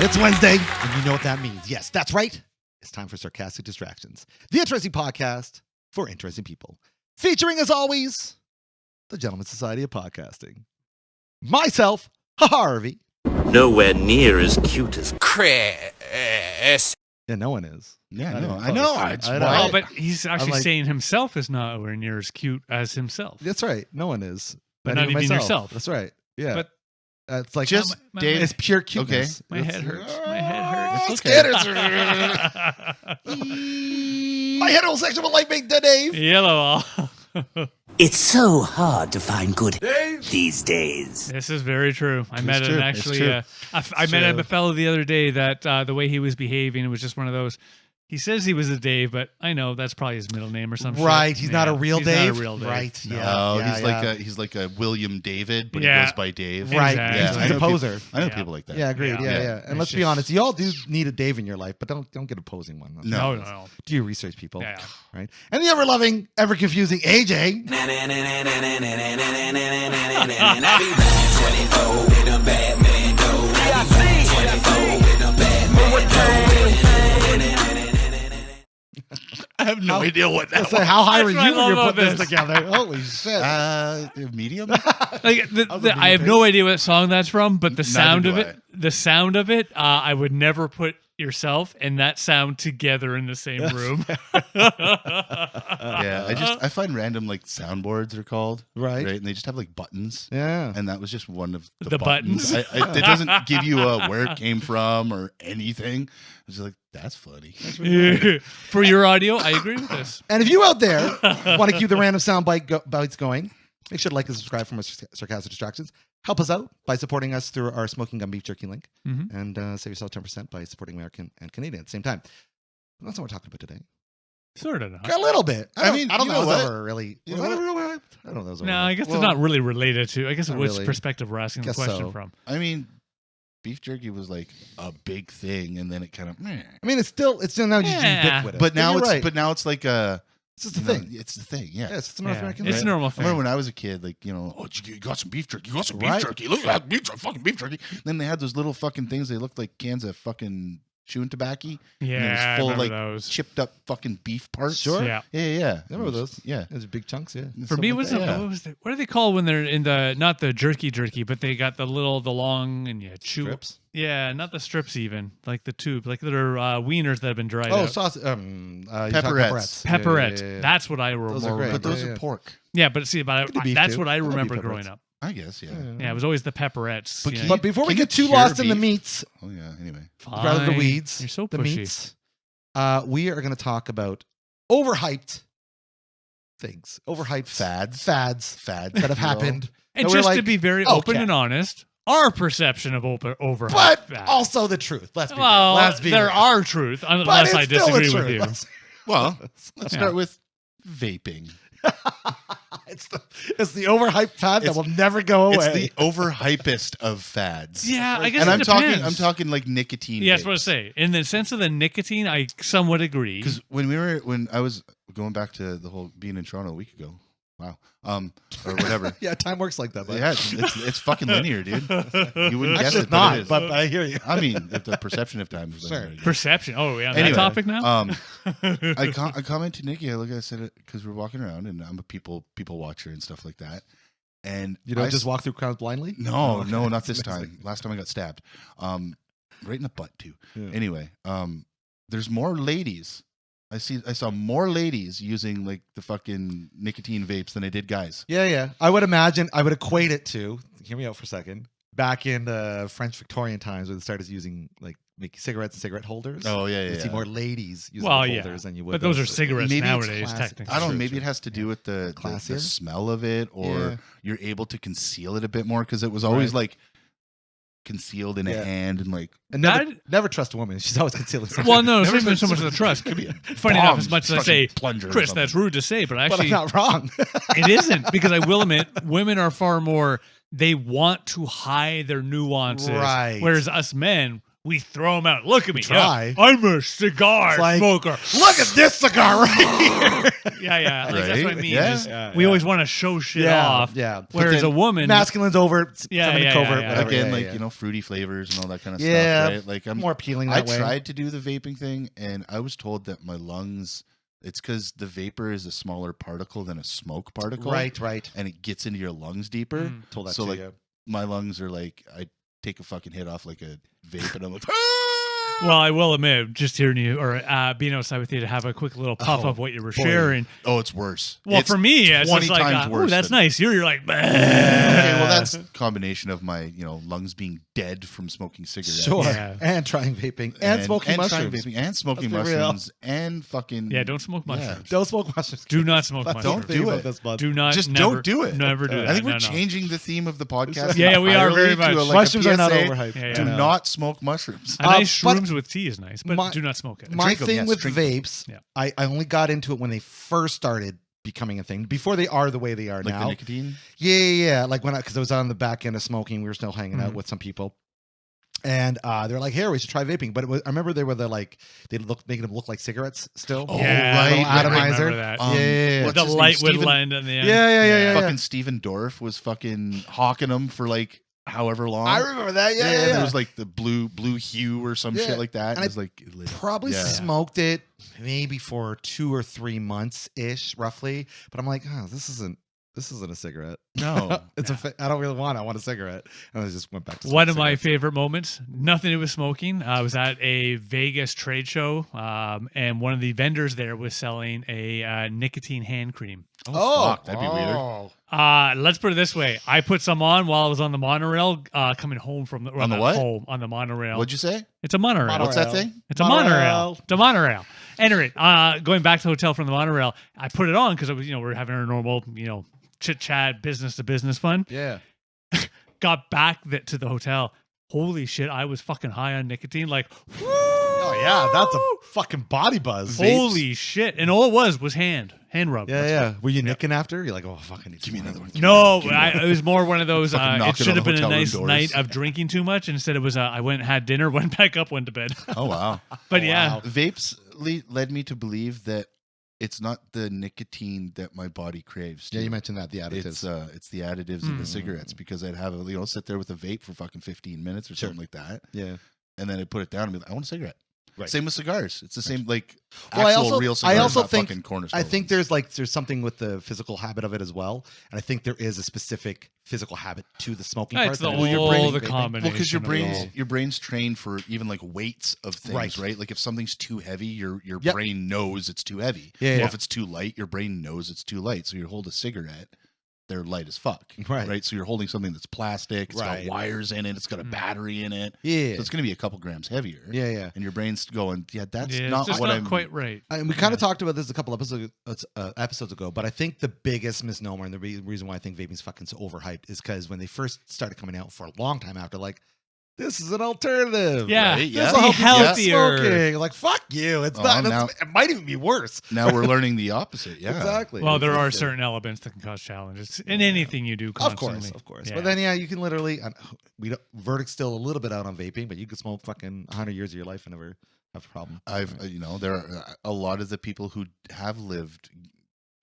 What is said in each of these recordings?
It's Wednesday, and you know what that means. Yes, that's right. It's time for Sarcastic Distractions, the interesting podcast for interesting people. Featuring, as always, the Gentleman's Society of Podcasting. Myself, Harvey. Nowhere near as cute as Chris. Yeah, no one is. Yeah, Not even I know. close. It's I know. wild. Well, but he's actually like- saying himself is nowhere near as cute as himself. That's right. No one is. But not even myself. yourself. That's right. Yeah. But it's like just my- Dave. it's pure cuteness. my It's- head hurts. My head hurts. It's okay. My heterosexual life mate, Dave. Yellow. It's so hard to find good these days. This is very true. I met true. him It's actually. true. I met a fellow the other day that the way he was behaving, it was just one of those. He says he was a Dave, but I know that's probably his middle name or something. Right. He's not a real Dave. Not a real Dave. Right. No. Yeah. No, yeah, he's like a William David, but Yeah. he goes by Dave. Right. Exactly. He's, I he's know a poser. I know Yeah. people like that. Yeah, agreed. Yeah. Yeah, yeah. Yeah. And It's let's be just- honest, you all do need a Dave in your life, but don't get a posing one. No. No. Do your research, people. Yeah. Right. And the ever loving, ever confusing AJ. I have no idea what that It's like, how high That's were what I you when you love put this about this. together? Holy shit. was. Medium? Like I have pace. no idea what song that's from, but the Neither sound do of it, I would never put yourself and that sound together in the same room. Yeah, I find random like soundboards are called. Right. And they just have like buttons. Yeah. And that was just one of The buttons? It doesn't give you where it came from or anything. It's just like, that's funny. For your audio, I agree with this. And if you out there want to keep the random sound bites going, make sure to like and subscribe from our Sarcastic Distractions. Help us out by supporting us through our Smoking Gun Beef Jerky link. Mhm. And save yourself 10% by supporting American and Canadian at the same time. That's what we're talking about today. Sort of. A little bit. I mean, I don't you know know if what? that were really. You Was know that what? a real? I don't know. If that was a No, real- I guess Well, it's not really related to. I guess not which really. perspective we're asking the Guess question so. from. I mean, beef jerky was like a big thing, and then it kind of. I mean, it's still now just Yeah. ubiquitous. But now you're it's right. now it's like a. It's just a you know, thing. It's the thing. Yeah. Yeah, it's just a North Yeah, American it's thing. a normal I remember thing. when I was a kid, like, oh, you got some beef jerky. You got some beef Right. jerky. Look at that beef jerky, fucking beef jerky. Then they had those little fucking things. They looked like cans of fucking chewing tobacco. Yeah, And it was I full of remember like those. chipped up fucking beef parts. Sure. Yeah. Yeah. I remember those. Yeah. Those are big chunks. Yeah. For me, what yeah. are they called when they're in the not the jerky, but they got the long and you chew. Strips? Yeah, not the strips even, like the tube, like they're wieners that have been dried Oh, out. sauce. Pepperettes. Pepperette. Yeah. That's what I Those are remember. great. But those Yeah. are pork. Yeah, but see, Could be beef, that's too. what I I love remember beef growing pepperettes. up. I guess, yeah. Yeah, it was always the pepperettes. But yeah. can But before we Can you get too cure lost in the beef? meats, Oh, yeah. Anyway. rather than the Fine. weeds, You're so the pushy. meats, we are going to talk about overhyped things, overhyped Fads. fads Fads. that have if you will. happened. And And we're just to like, be very open okay. and honest, our perception of over But that. also the truth. Let's be well, real. Let's be there real. are truth, But unless it's I still the disagree with truth. you. Let's- Well, let's Yeah. start with vaping. it's the overhyped fad that It's- will never go away. It's the overhypest of fads. Yeah, I guess And it I'm depends. talking like nicotine. Yeah, that's what I say. In the sense of the nicotine, I somewhat agree. Because when I was going back to the whole being in Toronto a week ago, wow, or whatever. Yeah, time works like that. But Yeah, it's fucking linear, dude. You wouldn't guess actually, it, it's not. it is. But I hear you. I mean, if the perception of time is Sure. linear, I guess. Perception. Oh, yeah. Anyway, That topic now. I commented to Nikki. I said it because we're walking around, and I'm a people watcher and stuff like that. And You don't I just s- walk through crowds blindly. No, Oh, no, okay. not this That's amazing. time. Last time I got stabbed, right in the butt too. Yeah. Anyway, there's more ladies. I saw more ladies using like the fucking nicotine vapes than I did guys. Yeah. I would imagine. I would equate it to. Hear me out for a second. Back in the French Victorian times, when they started using like making cigarettes and cigarette holders. Oh yeah, You yeah. see more ladies using Well, the yeah. holders than you would. But those are those- cigarettes Maybe it's nowadays, classic. technically. I don't know. True, Maybe true. it has to do with the Classier? smell of it, or Yeah. you're able to conceal it a bit more because it was always Right. like concealed in Yeah. a hand and like. And That- never trust a woman. She's always concealing something. Well, no, it's Never not even said so much of the trust. Could be a Funny enough, bomb, as much as I fucking say, plunger or Chris, something. that's rude to say, but but I'm actually, not wrong. it isn't, because I will admit, women are far more. They want to hide their nuances, Right. whereas us men, we throw them out. Look at me. Try. Yeah, I'm a cigar It's like, smoker. Look at this cigar right here. Yeah. Like, that's what I Right? mean. Yeah. Is we always want to show shit off. Yeah. Whereas then a woman, Masculine's over. Yeah, feminine yeah, covert. yeah. Whatever. Again, Yeah, like yeah. you know, fruity flavors and all that kind of Yeah. stuff, right? Like I'm more appealing I that way. tried to do the vaping thing, and I was told that my lungs. It's because the vapor is a smaller particle than a smoke particle, Right. and it gets into your lungs deeper. Told that So to like you. my lungs are like I take a fucking hit off like a vape, and I'm like. well, I will admit, just hearing you or being outside with you to have a quick little puff Oh, of what you were boy. sharing. Oh, it's worse. Well, It's for me, it's 20 just like, times ooh, worse that's than- nice. You're like, Okay, well, that's a combination of my, lungs being dead from smoking cigarettes. Sure. Yeah. And trying vaping and smoking trying mushrooms. vaping and smoking Let's be real. mushrooms and fucking yeah, don't smoke mushrooms. Don't smoke mushrooms. Do not smoke That's mushrooms. the thing do about it. this month. Do not. Just never, don't do it. Never do that. I think we're No. changing the theme of the podcast. Yeah, we are very entirely to much. a Mushrooms are not PSA. overhyped. Yeah, Do yeah. not smoke mushrooms. A nice but- shrooms with tea is nice, but My- do not smoke it. My Drink 'em, thing yes, with drink 'em. vapes, Yeah. I only got into it when they first started becoming a thing. Before they are the way they are Like the now. nicotine. Yeah. Like because I was on the back end of smoking, we were still hanging out Mhm. with some people. And they're like, "Here, we should try vaping." But I remember they were making them look like cigarettes still. Oh, yeah, right, little right, right. atomizer. Remember that. Yeah. what's The his name? light would Steven- land on the end. Yeah. Fucking Steven Dorff was fucking hawking them for like however long. I remember that. Yeah. There was like the blue hue or some Yeah. shit like that. And It was like Probably Yeah. smoked it maybe for 2 or 3 months ish, roughly. But I'm like, oh, this isn't a cigarette. no. I don't really want it. I want a cigarette. And I just went back to One of smoking my cigarettes. favorite moments, nothing to do with smoking. I was at a Vegas trade show, and one of the vendors there was selling a nicotine hand cream. Oh, fuck, that'd be weird. Let's put it this way: I put some on while I was on the monorail, coming home from the On the what? home on the monorail. What'd you say? It's a monorail. What's that thing? It's a monorail. It's a monorail. Anyway, going back to the hotel from the monorail, I put it on because we're having our normal, chit chat, business to business fun. Yeah. Got back to the hotel. Holy shit, I was fucking high on nicotine. Like, Oh yeah, that's a fucking body buzz. holy shit. And all it was hand rub. That's Yeah. Were you nicking after? You're like, oh fuck, I need Give me another one. No, it was more one of those. Fucking It knocking should on have the been a hotel room nice doors. night of drinking too much. Instead, it was I went and had dinner, went back up, went to bed. Oh wow. But Oh, yeah, wow. Vapes led me to believe that it's not the nicotine that my body craves. Yeah, too. you mentioned that the additives. It's the additives in the cigarettes because I'd have sit there with a vape for fucking 15 minutes or Sure. something like that, yeah. and then I'd put it down and be like, I want a cigarette. Right. Same with cigars. It's the same like Well, I actual also- real I cigars. also not think- fucking corner store I think ones. there's something with the physical habit of it as well, and I think there is a specific physical habit to the smoking part. it's the that whole is vaping. the Vaping. combination. Well, because of it all. your brain's trained for even like weights of things, Right. right? Like if something's too heavy, your Yep. brain knows it's too heavy. Yeah, Or yeah. if it's too light, your brain knows it's too light. So you hold a cigarette, they're light as fuck. Right. Right. So you're holding something that's plastic, it's Right. got wires in it, it's got a battery in it. Yeah. So it's gonna be a couple grams heavier. Yeah. And your brain's going, yeah, that's Yeah, not it's just what not I'm quite right. And we kind of talked about this a couple episodes ago, but I think the biggest misnomer and the reason why I think vaping's fucking so overhyped is because when they first started coming out for a long time after, like, this is an alternative. Yeah, Right, yeah. This'll be help you quit healthier. smoking. Like, fuck you. It's Oh, not. now- It might even be worse. Now we're learning the opposite. Yeah. Exactly. Well, there are Exactly. certain elements that can cause challenges in anything you do. Constantly. Of course. Yeah. But then, yeah, you can literally. Verdict's still a little bit out on vaping, but you could smoke fucking 100 years of your life and never have a problem. There are a lot of the people who have lived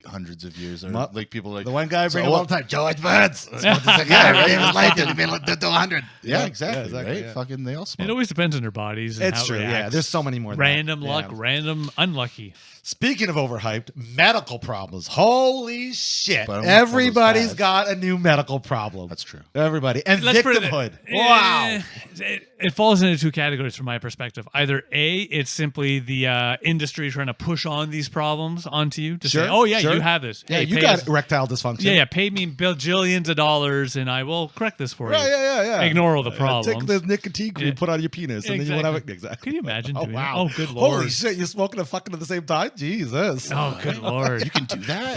hundreds of years are Mu- like people like The one guy I bring So up all the time, George Burns. Yeah. Yeah, right. He was like, to be able to do 100. yeah, exactly, right? yeah. Fucking they all smoke. It always depends on their bodies. And It's how it true. Yeah, reacts. there's so many more. than random that. luck, Yeah. random unlucky. Speaking of overhyped, medical problems. Holy shit. But I don't wanna pull Everybody's those got a new medical problem. That's true. Everybody. And Let's put it- victimhood. Wow. It falls into two categories from my perspective. Either A, it's simply the industry trying to push on these problems onto you to say, Sure, oh, yeah, sure. you have this. Yeah, Hey, you pay got us- erectile dysfunction. Yeah, pay me bajillions of dollars and I will correct this for Right, you. yeah. Ignore all the Take problems. the nicotine cream, Yeah. put on your penis, and then you won't have it. Exactly. Exactly. Can you imagine Oh, doing that? wow. Oh, good Lord. Holy shit, you're smoking and fucking at the same time? Jesus. Oh, good Lord. You can do that.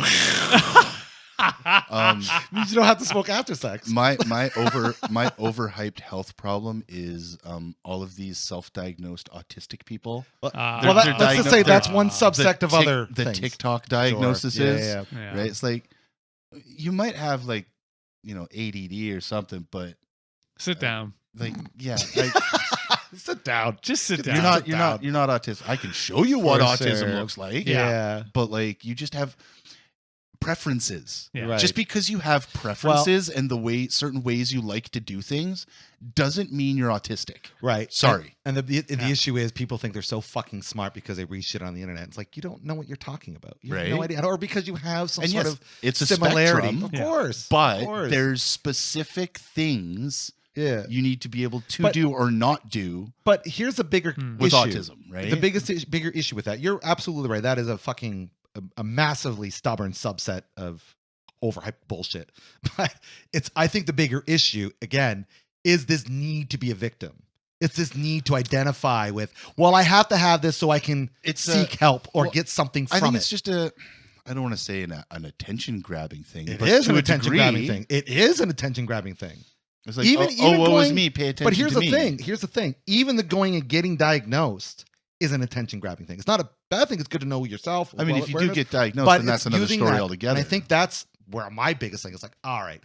Means you don't have to smoke after sex. my overhyped health problem is all of these self-diagnosed autistic people. Well, They're- let's they're just diagnosed- say that's they're- one subsect of other the things. TikTok diagnosis Sure. is Yeah. Yeah. right. It's like you might have like ADD or something, but Sit down. like yeah, Sit down. Just sit down. You're not autistic. I can show you what autism looks like. Yeah. But like you just have preferences. Yeah. Right. Just because you have preferences and the certain ways you like to do things doesn't mean you're autistic. Right. Sorry. And the issue is people think they're so fucking smart because they read shit on the internet. It's like you don't know what you're talking about. You have no idea. Or because you have some sort of it's a similarity. spectrum, Of course. But there's specific things you need to be able to do or not do. But here's a bigger with issue. autism, right? The bigger issue with that. You're absolutely right. That is a massively stubborn subset of overhyped bullshit. But I think the bigger issue, again, is this need to be a victim. It's this need to identify with, well, I have to have this so I can seek help or get something from it. I think it's just I don't want to say an attention grabbing thing. It is an attention grabbing thing. It is an attention grabbing thing. It's like, even woe is me, pay attention But here's to the me. thing. Here's the thing. Even the going and getting diagnosed is an attention grabbing thing. It's not a bad thing. It's good to know yourself. I mean, if you do get diagnosed, but then that's another story altogether. And I think that's where my biggest thing is like, all right,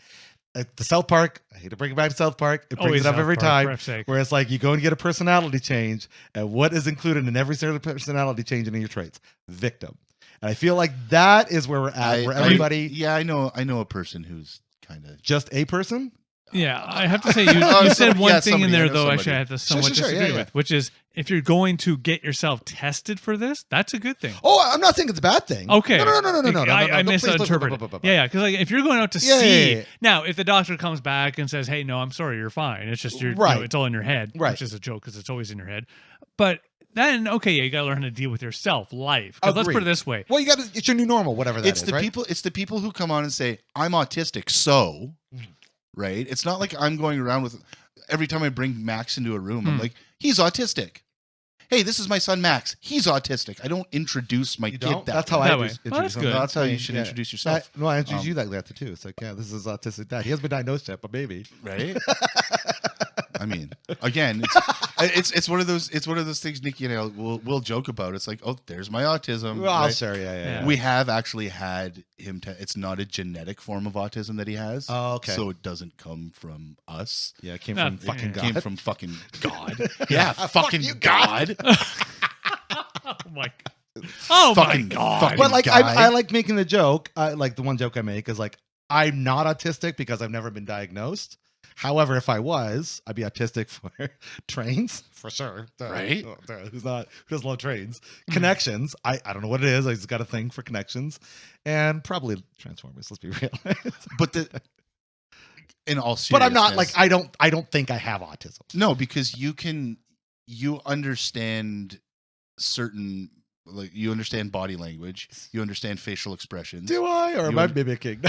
the South Park, I hate to bring it back to South Park. It brings it up every time. Where it's like you go and get a personality change, and what is included in every single personality change in your traits? Victim. And I feel like that is where we're at. Where everybody. I know a person who's kind of just a person. Yeah, I have to say, you said one thing in there, though, actually, I have to somewhat disagree with, which is if you're going to get yourself tested for this, that's a good thing. Oh, I'm not saying it's a bad thing. Okay. No. I misinterpreted. Yeah, because like, if you're going out to see, now, if the doctor comes back and says, hey, no, I'm sorry, you're fine. It's just, it's all in your head, which is a joke because it's always in your head. But then, you got to learn how to deal with yourself, life. Let's put it this way. Well, it's your new normal, whatever that is, right? It's the people who come on and say, I'm autistic, so... Right? It's not like I'm going around with every time I bring Max into a room, I'm like, he's autistic. Hey, this is my son Max. He's autistic. I don't introduce my kid that That's way. how I introduce introduce him. That's how you should introduce yourself. I introduce you like that too. It's like, this is autistic dad. He hasn't been diagnosed yet, but maybe. Right? I mean, again, it's one of those things Nikki and I will joke about. It's like, oh, there's my autism. Well, right? sure, yeah. We have actually had him. It's not a genetic form of autism that he has. Oh, okay. So it doesn't come from us. Yeah, it came from fucking God. It came from fucking God. Yeah, fucking God. Oh my God. Oh fucking my God. Fucking But like, guy. I like making the joke. Like the one joke I make is like, I'm not autistic because I've never been diagnosed. However, if I was, I'd be autistic for trains, for sure. Right? Who doesn't love trains? Connections. I don't know what it is. I just got a thing for connections. And probably Transformers, let's be real. But in all seriousness. But I'm not like, I don't think I have autism. No, because you understand certain, like you understand body language, you understand facial expressions. Do I? Or am I mimicking?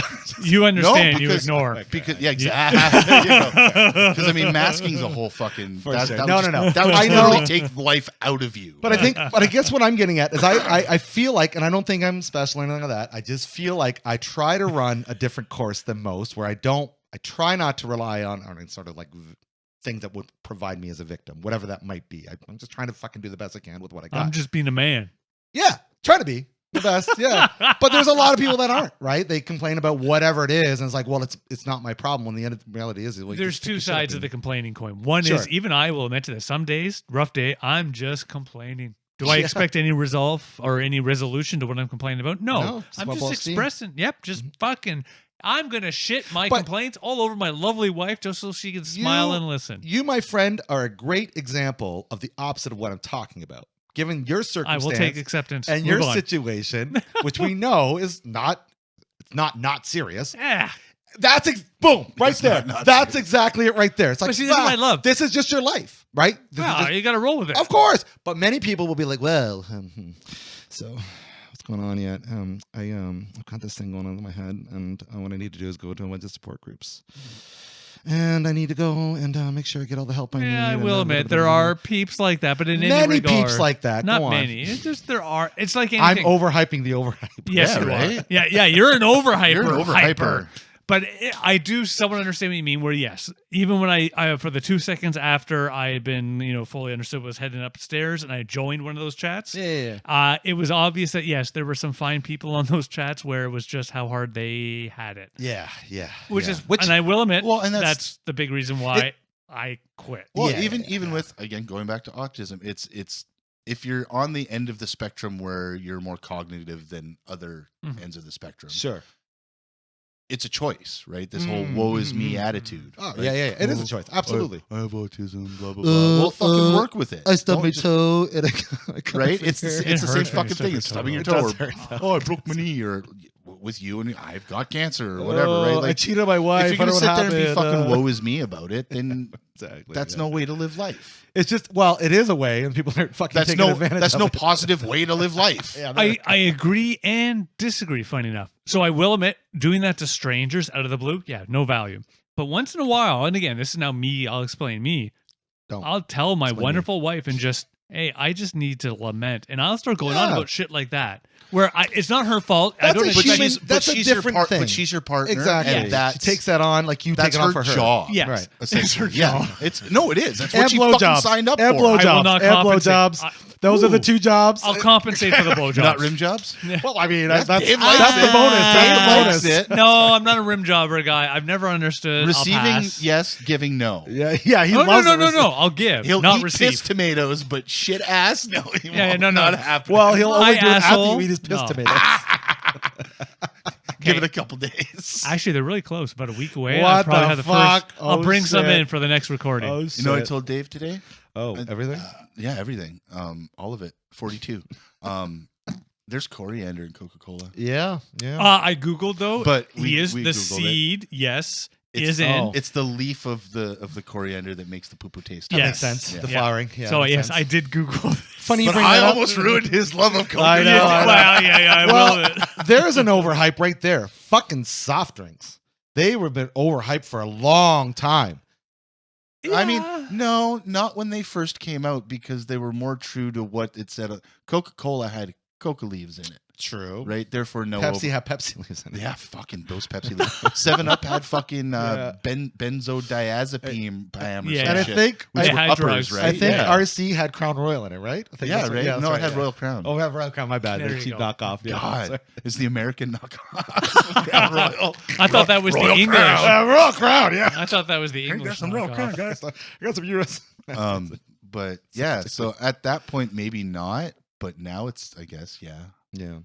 You understand, you ignore. Because exactly. Because I mean, masking's a whole fucking. No. That would literally take life out of you. But I guess what I'm getting at is I feel like, and I don't think I'm special or anything like that. I just feel like I try to run a different course than most, where I try not to rely on sort of like things that would provide me as a victim, whatever that might be. I'm just trying to fucking do the best I can with what I got. I'm just being a man. Yeah, trying to be the best. Yeah, but there's a lot of people that aren't, right? They complain about whatever it is, and it's like, well, it's not my problem. When the end of the reality is, well, there's two sides of the complaining coin. One is, even I will admit to this, some days, rough day, I'm just complaining. Do I expect any resolve or any resolution to what I'm complaining about? No, I'm just expressing. Yep, just fucking. I'm going to shit my complaints all over my lovely wife just so she can smile and listen. You, my friend, are a great example of the opposite of what I'm talking about. Given your circumstance, I will take acceptance and your situation, which we know is not serious. Yeah. That's boom right there. That's exactly it right there. It's like, but see, this is my love. This is just your life, right? You got to roll with it. Of course. But many people will be like, well, so what's going on yet? I've got this thing going on in my head, and what I need to do is go to a bunch of support groups. And I need to go and make sure I get all the help I need. Yeah, I will admit there are peeps like that, but in many any regard, peeps like that. Not many. It's just there are. It's like anything. I'm overhyping the overhype. Yes, you are. Yeah, you're an overhyper. You're an overhyper. But I do somewhat understand what you mean. Where yes, even when I for the 2 seconds after I had been fully understood was heading upstairs and I joined one of those chats, it was obvious that yes, there were some fine people on those chats where it was just how hard they had it. Yeah. Which and I will admit, and that's the big reason why I quit. Well, Yeah, even with, again, going back to autism, it's if you're on the end of the spectrum where you're more cognitive than other ends of the spectrum, Sure. it's a choice, right? This whole "woe is me" attitude. Oh, right? yeah. It is a choice. Absolutely. I have autism. Blah blah blah. Well, fucking work with it. I stubbed Don't my just- toe. And Right? It's the same hurts when fucking you stub thing. your It's toe, stubbing your though. toe. It does hurt, though. Oh, I broke my knee, or with you, and I've got cancer, or whatever. Oh, Right? I Like, cheated on my wife. if you're gonna I sit don't know there what and be happened, fucking "woe is me" about it, then Exactly. that's yeah. no way to live life. It's just, well, it is a way, and people are fucking That's taking no advantage that's of no it. positive way to live life. Yeah, I agree and disagree, funny enough. So I will admit, doing that to strangers out of the blue, yeah, no value. But once in a while, and again, this is now me, I'll explain me. Don't. I'll tell my Explain wonderful wife and just, hey, I just need to lament. And I'll start going on Yeah. about shit like that. Where it's not her fault. I That's don't a expect- human- that's a different your thing. But she's your partner. Exactly. And She that's, takes that on like you that's take it on her for her. job. Yes. Right. Essentially. It's her Yeah. job. It is. That's And what she fucking blowjobs. signed up And for. I will blowjobs. not And compensate. blowjobs. Those are the Ooh. two jobs. I'll compensate for the blowjobs. Not rim jobs. Well, I mean, Yes, that's Dave likes the it. bonus. That's Dave the likes bonus. it. No, I'm not a rim jobber guy. I've never understood. I'll Receiving, pass. yes. Giving, no. Yeah, he No, loves no, it. no, no. I'll give, He'll not eat receive. piss tomatoes, but shit ass, no. He Yeah, won't. no, no. Not happen. Well, he'll only Hi, do it after asshole. you eat his piss No. tomatoes. Give it Okay. a couple days. Actually, they're really close. About a week away. What I'll probably the have the fuck? first. I'll Oh, bring some shit. in for the next recording. Oh, You know what I shit. told Dave today? Oh, everything? Yeah, everything. All of it. 42. There's coriander in Coca-Cola. Yeah. I googled though. But he we is the Googled it. seed. Yes, It's- is in. oh. It's the leaf of the coriander that makes the poo-poo taste. That Yes. makes sense. Yeah. The Yeah. flowering. Yeah, So makes yes, sense. I did Google. This. Funny you But bring I that up. almost ruined his love of Coke. I know, I know. Well, yeah, I Well, will. there's an overhype right there. Fucking soft drinks. They were been overhyped for a long time. I mean, no, not when they first came out, because they were more true to what it said. Coca-Cola had coca leaves in it, True. right? Therefore, no. Pepsi had Pepsi leaves in it. Yeah, fucking those Pepsi leaves. 7-Up had fucking Yeah. benzodiazepine or Yeah. some And I shit. think Which They were had uppers, drugs. right? I think yeah. RC had Crown Royal in it, right? I think Yeah, that's right. that's No, it had yeah. Royal Crown. Oh, it had Royal Crown. My bad. There The you cheap go. knockoff. Yeah, God, sorry. it's the American knockoff. Crown Royal. I thought that was the Royal English. Crown. Royal Crown. Yeah. I thought that was the English. knockoff. guys. I got some US. But yeah, so at that point, maybe not. But now it's, I guess, yeah. Yeah.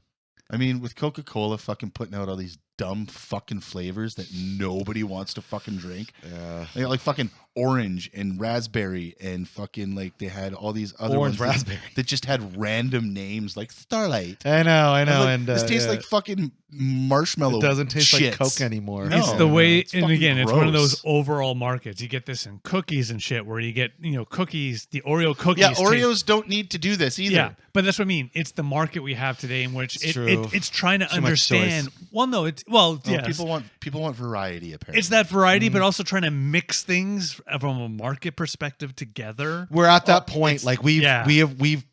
I mean, with Coca-Cola fucking putting out all these dumb fucking flavors that nobody wants to fucking drink. Yeah. They got like fucking orange and raspberry and fucking like they had all these other Orange ones raspberry. that just had random names like Starlight. I know. I was like, And this tastes yeah. like fucking marshmallow. It doesn't taste shits. like Coke anymore. No. It's the way, it's and fucking again, it's one of gross. those overall markets. You get this in cookies and shit, where you get cookies, the Oreo cookies. Yeah, taste- Oreos don't need to do this either. Yeah, but that's what I mean. It's the market we have today, in which It's true. it's trying to Too much understand. choice. Well, no, it's well, No, yes. people want variety apparently. It's that variety, Mm. but also trying to mix things from a market perspective together. We're at that point. it's- Like we've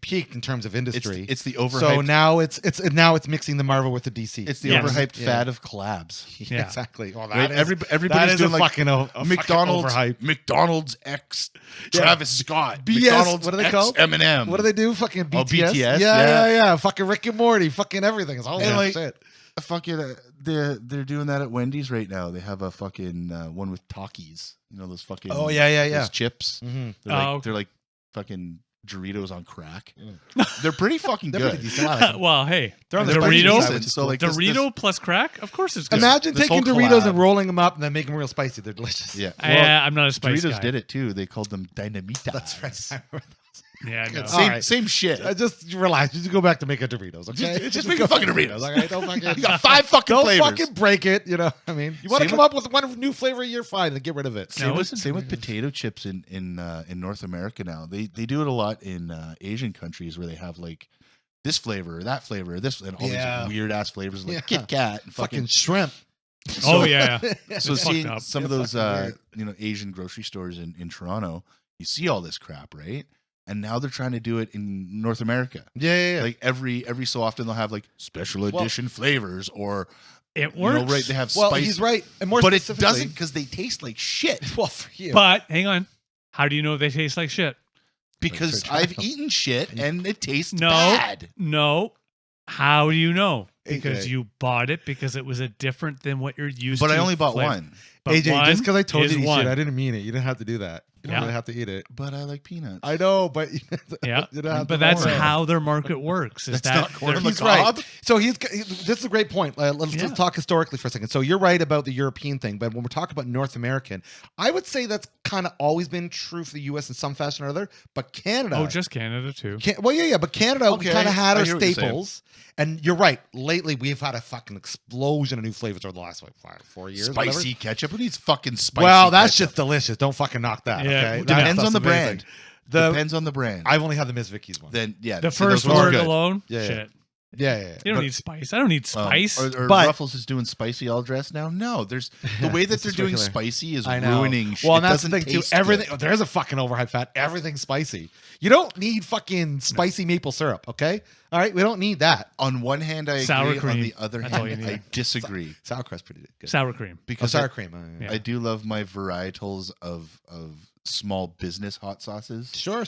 peaked in terms of industry. It's the overhyped. So now it's mixing the Marvel with the DC. it's the Yes. overhyped Yeah. fad of collabs. Yeah. Exactly. Well, Right? that is, Everybody's that is doing a like fucking a McDonald's, fucking overhype. McDonald's X Yeah. Travis Scott, BS, McDonald's what are they X called? M&M. What do they do? Fucking BTS. Oh, BTS, Yeah. yeah. Fucking Rick and Morty. Fucking everything. It's all And that like- shit. Fucking they're doing that at Wendy's right now. They have a fucking one with Takis. You know those fucking Oh yeah. those chips. Mm-hmm. They're like fucking Doritos on crack. Mm. They're pretty fucking They're good. pretty decent. I like them. Well, hey, They're on And the they're Dorito? spicy side, side, which is so cool. like this- Dorito plus crack. Of course, it's good. Imagine this taking whole Doritos collab. and rolling them up and then making them real spicy. They're delicious. yeah. I'm not a spice Doritos guy. did it too. They called them Dynamitas. That's right. I remember Yeah, no. All right. Same shit. Just relax. Just go back to making Doritos, okay? Just make a fucking Doritos. All right, don't fucking. You got 5 fucking Don't flavors. fucking break it. You know, I mean, you want to Same come up with one new flavor a year, fine, and get rid of it. Same, No, with, it's same with Doritos. potato chips in North America now. They do it a lot in Asian countries where they have like this flavor, that flavor, this, and all Yeah. these weird ass flavors like Yeah. Kit Kat and Fucking fucking. shrimp. Oh yeah. So It's seeing fucked up. some of It's those fucking weird. Asian grocery stores in Toronto, you see all this crap, right? And now they're trying to do it in North America. Yeah. Like every so often they'll have like special edition flavors or It works. you know, right? They have Well, spice, he's right, and more but it specifically- doesn't because they taste like shit. Well, for you, But hang on. How do you know they taste like shit? Because Try I've them. eaten shit and it tastes No. bad. No. How do you know? Because AJ. you bought it because it was a different than what you're used But to. I only bought flavor. one. But AJ, just because I told is you one. shit, I didn't mean it. You didn't have to do that. You don't Yeah. really have to eat it. But I like peanuts. I know, but Yeah, you don't have but to that's worry. how their market works. Is That's that not corn they're- on the He's right. cob. So this is a great point. Let's Yeah. talk historically for a second. So you're right about the European thing, but when we're talking about North American, I would say that's kind of always been true for the U.S. in some fashion or other. But Canada, Oh, just Canada too. but Canada, we Okay, kind of had I our hear what you're saying. staples. And you're right. Lately, we've had a fucking explosion of new flavors over the last 4 years. Spicy whatever. ketchup. Who needs fucking spicy? Well, that's ketchup? just delicious. Don't fucking knock that. Yeah, Okay, it That depends stuff's on the amazing. brand. The Depends on the brand. I've only had the Miss Vicky's one. Then yeah, The see, those first ones are word good. alone, Yeah, yeah. shit. Yeah. You don't But- need spice. I don't need spice. Or But- Ruffles is doing spicy all dressed now. No, there's the way that This they're is doing regular. spicy is I know. ruining shit. Well, It and that's the doesn't thing too. taste Everything good. there's a fucking overhyped fat. Everything's spicy. You don't need fucking spicy maple syrup. Okay, all right. We don't need that. On one hand, I Sour agree. On cream. the other That's all you hand, need. I disagree Sauerkraut's pretty good. Sour cream. because sour I, cream. Yeah. I do love my varietals of small business hot sauces. Sure.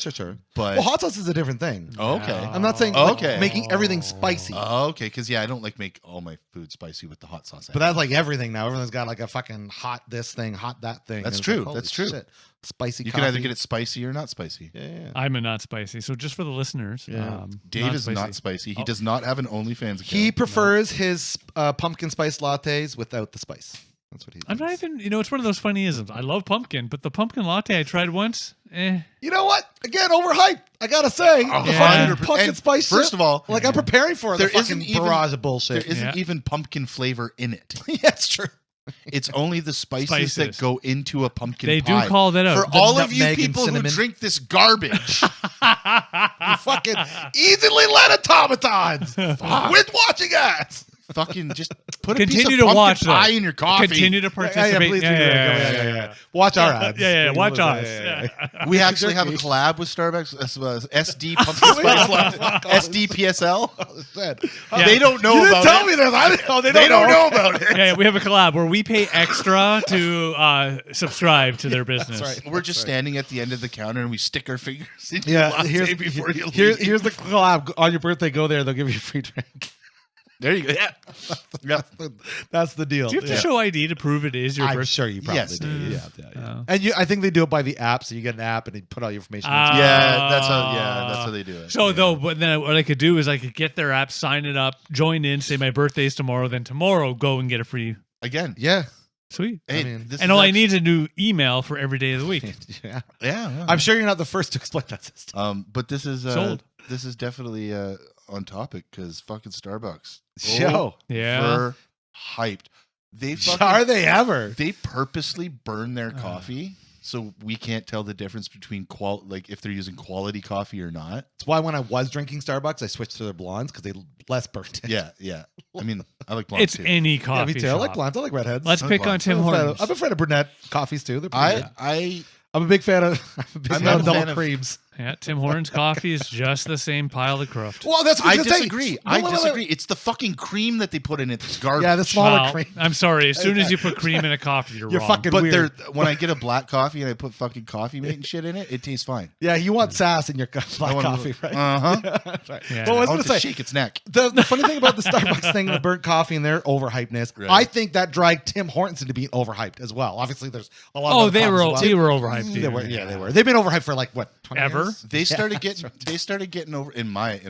But Well, hot sauce is a different thing. Oh, okay. I'm not saying Oh, like, okay. making everything spicy. Okay, because I don't like make all my food spicy with the hot sauce. But that's like everything now. Everyone's got like a fucking hot this thing, hot that thing. That's And it's true. like, holy That's true. shit. Spicy. you can either coffee. get it spicy or not spicy. Yeah. I'm a not spicy. So just for the listeners, Yeah. Dave is not spicy. He Oh. does not have an OnlyFans account. He prefers his pumpkin spice lattes without the spice. That's what he. I'm not thinks. even. It's one of those funny isms. I love pumpkin, but the pumpkin latte I tried once. You know what? Again, overhyped. I gotta say, the 100%. fucking pumpkin And spice. first shit, of all, like I'm preparing for there the fucking isn't even- barrage of there bullshit. isn't Yeah. even pumpkin flavor in it. Yeah, it's true. It's only the spices that Spices. go into a pumpkin They pie. do call that out. For The all of you nutmeg and people who cinnamon. drink this garbage, You fucking easily led automatons with watching ads. fucking just put a piece Continue of to pumpkin watch though. pie in your coffee. Continue to Yeah, participate. please do that. Yeah. Watch our ads. Yeah. Watch us. Yeah. We actually have a collab with Starbucks. SD Pumpkin Spice Latte. SDPSL. Yeah. They don't know You didn't about tell it. me this. I didn't know. They They don't don't know about it. Yeah, we have a collab where we pay extra to subscribe to their business. That's right. We're just standing at the end of the counter and we stick our fingers in Yeah, your latte here's, before you leave. here's the collab. On your birthday, go there. They'll give you a free drink. There you go. Yeah. Yeah. That's the deal. Do you have to Yeah. show ID to prove it is your I'm birthday? sure you probably Yes. do. Yeah. Oh. And I think they do it by the app. So you get an app and they put all your information. Ah. into it. That's how they do it. So Yeah. though, but then what I could do is I could get their app, sign it up, join in, say my birthday's tomorrow, then tomorrow go and get a free. Again. Yeah. Sweet. Hey, mean, this And is all I actually- need is a new email for every day of the week. Yeah. Yeah. I'm sure you're not the first to explain that system. But this is Sold. This is definitely on topic because fucking Starbucks. Show. Yeah. Hyped. They Are fucking they ever? they purposely burn their coffee so we can't tell the difference between like if they're using quality coffee or not. That's why when I was drinking Starbucks, I switched to their blondes because they less burnt. Yeah. I mean, I like blondes It's too. any Yeah, coffee me too. I shop. like blondes. I like redheads. Let's I pick like on blondes. Tim Hortons. I'm a fan of brunette coffees too. They're pretty good. I I'm a big fan of. I'm a big I'm fan not of a double fan of- creams. Yeah, Tim Hortons coffee is just the same pile of cruft. Well, that's what I I was gonna say. disagree. No, I no, no, no. disagree. It's the fucking cream that they put in it that's garbage. Yeah, the smaller Well, cream. I'm sorry. As soon as you put cream in a coffee, you're You're wrong. fucking But weird. when I get a black coffee and I put fucking coffee mate and shit in it, it tastes fine. Yeah, you want sass in your black want a coffee, right? Uh-huh. That's right. Yeah. Well, I was I gonna want to say shake its neck. the funny thing about the Starbucks thing, the burnt coffee and their overhypeness, Right. I think that dragged Tim Hortons into being overhyped as well. Obviously, there's a lot. of Oh, other they were problems as well. they were overhyped. They dude. were. Yeah, they were. They've been overhyped for like what 20 Ever? years? They Yeah, started that's getting right. they started getting over in my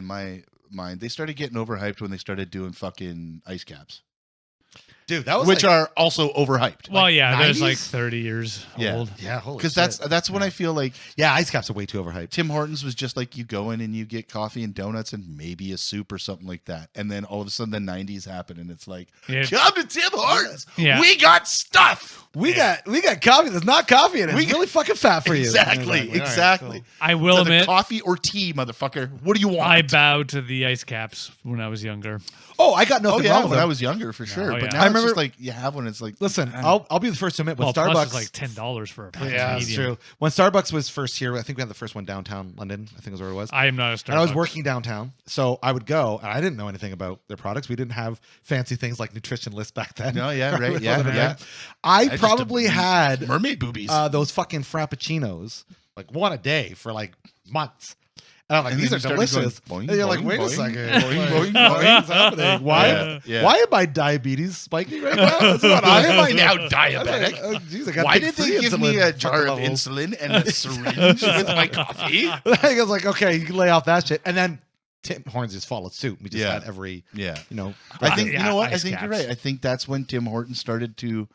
mind. They started getting overhyped when they started doing fucking ice caps, Dude, that was which like, are also overhyped. Well, yeah, there's 90s? like 30 years Yeah. old. yeah, holy Because shit. that's when I feel like yeah, ice caps are way too overhyped. Tim Hortons was just like you go in and you get coffee and donuts and maybe a soup or something like that, and then all of a sudden the '90s happen and it's like, Yeah. come to Tim Hortons, Yeah. we got stuff. We got coffee that's not coffee in it. We It's really fucking fat for you. Exactly, All right, exactly. cool. I will It's either admit, coffee or tea, motherfucker. What do you want? I bowed to the ice caps when I was younger. Oh, I got Oh nothing yeah, wrong with when I them. was younger for sure. Oh, But yeah. now I it's remember- just like you have one. It's like Listen, man. I'll be the first to admit when Well, Starbucks plus it's like $10 for a fucking yeah, that's medium. true. When Starbucks was first here, I think we had the first one downtown London. I think is where it was. I am not a Starbucks. And I was working downtown, so I would go, and I didn't know anything about their products. We didn't have fancy things like nutrition lists back then. No, yeah, right, It yeah, wasn't a yeah. thing. I just probably had mermaid boobies. those fucking frappuccinos, like one a day for like months. And I'm like, And these then are you started delicious. going, boing, And you're like, boing, wait a boing, second. boing, boing, What boing. is happening? Why? Yeah. Why am my diabetes spiking right now? That's what Why am I am. now I was diabetic? like, oh, geez, I got Why big did they free give me insulin a jar of levels. insulin and a syringe with my coffee? I was like, okay, you can lay off that shit. And then Tim Hortons just followed suit. We just Yeah. had every, Yeah. I I think yeah, you know what? I ice think you're caps. right. I think that's when Tim Hortons started to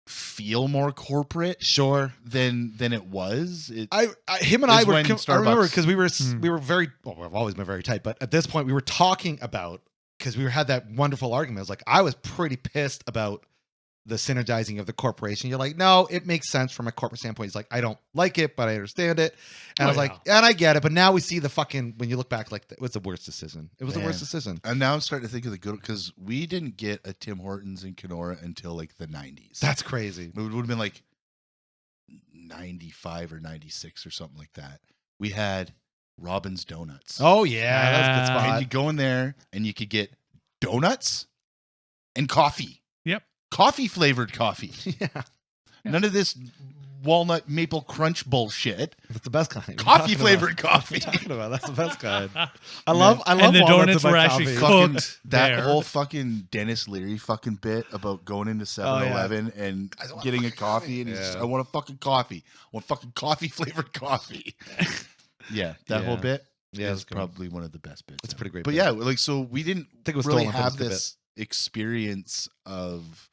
feel more corporate sure. than it was. Him and I Is were. when I remember Starbucks- because we were very. Well, we've always been very tight, but at this point, we were talking about because we had that wonderful argument. It was like I was pretty pissed about the synergizing of the corporation. You're like, no, it makes sense from a corporate standpoint. He's like, I don't like it, but I understand it. And I was like, and I get it. But now we see the fucking when you look back, like it was the worst decision. It was the worst decision. And now I'm starting to think of the good because we didn't get a Tim Hortons in Kenora until like the 90s. That's crazy. It would have been like 95 or 96 or something like that. We had Robin's Donuts. Oh yeah, that's a good And spot. you go in there and you could get donuts and coffee. Yep. Coffee flavored coffee. Yeah, None of this walnut maple crunch bullshit. that's the best kind. Coffee flavored coffee. What are you talking about? That's the best kind. I love And the walnuts donuts in my were actually coffee. cooked. That there. whole fucking Dennis Leary fucking bit about going into 7-Eleven and getting a coffee and he's just, Yeah. I want a fucking coffee. I want fucking coffee flavored coffee. Yeah, that whole Yeah. bit Yeah, is it's good. probably one of the best bits. It's a pretty great. But bit. yeah, like so we didn't I think it was really stolen, but it's have a good this experience of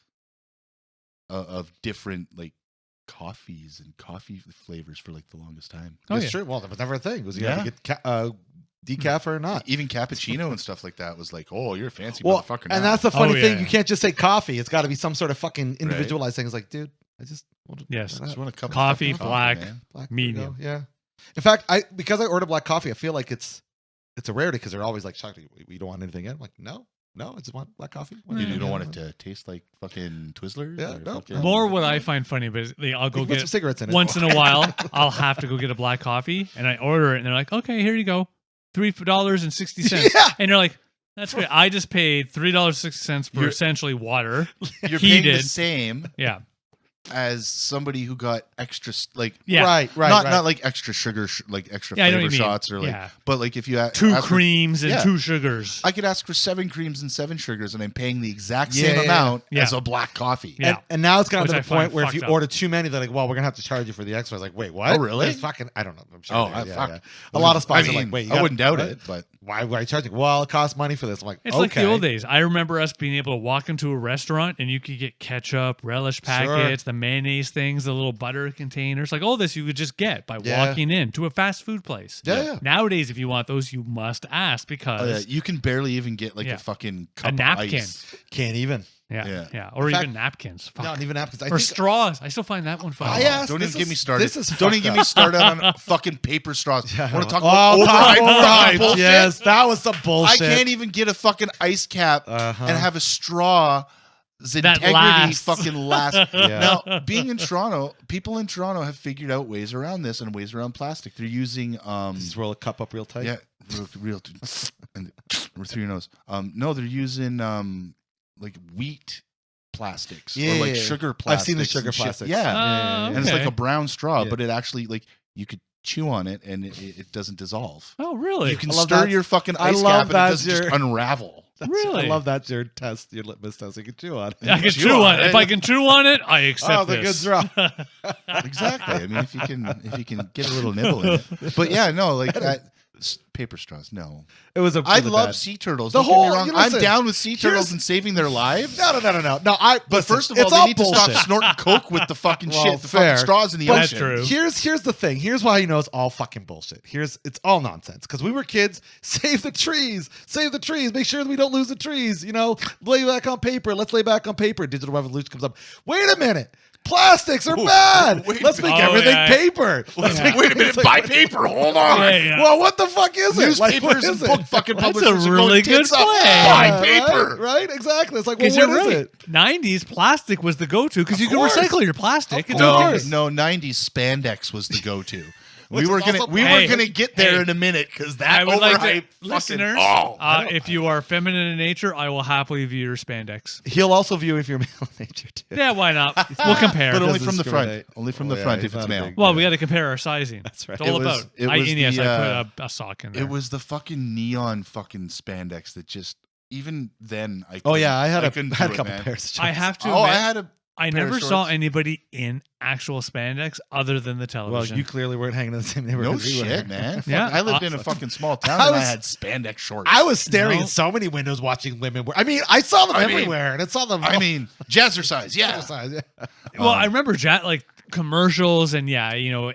different like coffees and coffee flavors for like the longest time. Oh, It's yeah. true. Well, that was never a thing. Was you Yeah. had to get decaf or not? Even cappuccino and stuff like that was like, oh, you're a fancy Well, motherfucker. and now. that's the funny Oh, thing. yeah. You can't just say coffee. It's got to be some sort of fucking individualized thing. It's like, dude, I just wanted Yes. Just want a cup of Coffee, fucking black. man. black Medium. there you go. Yeah. In fact, because I order black coffee, I feel like it's a rarity because they're always like shocked. We don't want anything in. I'm like, no, I just want black coffee. You don't want it to taste like fucking Twizzlers? Yeah, or no, fucking- no. More what I find funny, but I'll go Put get some cigarettes in it. once in a while. I'll have to go get a black coffee, and I order it, and they're like, "Okay, here you go, $3.60." Yeah. And you're like, "That's great." I just paid $3.60 for You're- essentially water. You're paying the heated. same Yeah, as somebody who got extra, like, yeah, Right. not like extra sugar, like extra Yeah, I know flavor what you mean. shots or like, Yeah. but like if you two ask for- creams and yeah. 2 sugars. I could ask for 7 creams and 7 sugars, and I'm paying the exact Yeah, same yeah, amount yeah. as a black coffee. Yeah. And now it's gotten to Which the I point find where if you fucked up. order too many, they're like, well, we're going to have to charge you for the extra. I was like, wait, what? Oh, really? It's fucking, I don't know. I'm sure. Oh, they- I yeah, fuck. yeah. A lot of spots I are mean, like, wait, you I gotta- wouldn't doubt what? it, but Why are you charging? Well, it costs money for this. I'm like, It's okay. like the old days. I remember us being able to walk into a restaurant and you could get ketchup, relish packets, the mayonnaise things, the little butter containers. Like all this you could just get by Yeah. walking in to a fast food place. Yeah. Nowadays, if you want those, you must ask because you can barely even get like Yeah. a fucking cup napkin. of ice. Can't even. yeah, or In fact, even napkins. Fuck. Not even napkins. I Or think straws. I still find that one fun. I asked- Don't this even get is- me started. this is Don't fucked even get up. me started on fucking paper straws. Yeah. Want to talk Oh, about overhyped overhyped. bullshit? Yes, that was some I bullshit. can't even get a fucking ice cap Uh-huh. and have a straw. Integrity lasts. fucking last. Yeah. Now, being in Toronto, people in Toronto have figured out ways around this and ways around plastic. They're using Just roll a cup up real tight. yeah, real and through your nose. No, they're using like wheat plastics Yeah, or like yeah, yeah. sugar plastics. I've seen the and sugar shit. plastics. Yeah. Oh, And it's like okay. a brown straw, Yeah. but it actually like you could chew on it and it doesn't dissolve. Oh, really? You can I love stir that. your fucking I ice love cap and it that doesn't you're- just unravel. Really? I love that your test, your litmus test. You can chew on it. I can chew chew on on it. it. If I can chew on it, I accept Oh, the good this. straw. Exactly. I mean, if you can get a little nibble in it, but yeah, no, like that paper straws. No, It was a. I really love bad. sea turtles. The Don't get me whole- wrong. you I'm listen, down with sea turtles here's- and saving their lives. No. But Listen, first of all, it's they need to bullshit. stop snorting coke with the fucking Well, shit, the fair. fucking straws in the But That's ocean. true. Here's the thing. Here's why you know it's all fucking bullshit. It's all nonsense. Because we were kids. Save the trees. Save the trees. Make sure that we don't lose the trees. You know, lay back on paper. Let's lay back on paper. Digital revolution comes up. Wait a minute. Plastics are bad. wait a Let's make minute. Oh, everything yeah. paper. Let's Yeah. make- Wait a minute, it's like, buy what- paper. Hold on. Yeah, yeah. Well, what the fuck is it? Like, what Newspapers and is it? book fucking That's a publishers are really going good tits up. plan. Buy Yeah, paper. Right? Exactly. It's like, well, Because what you're is right. it? 90s plastic was the go-to because you could course. recycle your plastic. It's Of okay. course. No, 90s spandex was the go-to. We were gonna get there in a minute because that I would like to, overhype listeners. If you are feminine in nature, I will happily view your spandex. He'll also view if you're male in nature too. Yeah, why not? We'll compare. but only Doesn't from the front. discriminate. Only from the yeah, front he's if it's not a male. big- Well, we got to compare our sizing. That's right. It's all about. I put a sock in there. It was the fucking neon fucking spandex that just even then I. Oh yeah, I had a couldn't do couple it, man. pairs. Of I shorts. have to. Oh, I admit, had a. I pair of never saw shorts. anybody in actual spandex other than the Well, television. you clearly weren't hanging in the same neighborhood. No as we were. shit, man. Yeah. I lived in a fucking small town I and I was- had spandex shorts. I was staring No. at so many windows watching women. I mean, I saw them everywhere, and I saw them. I mean, jazzercise, yeah. Well, I remember like commercials and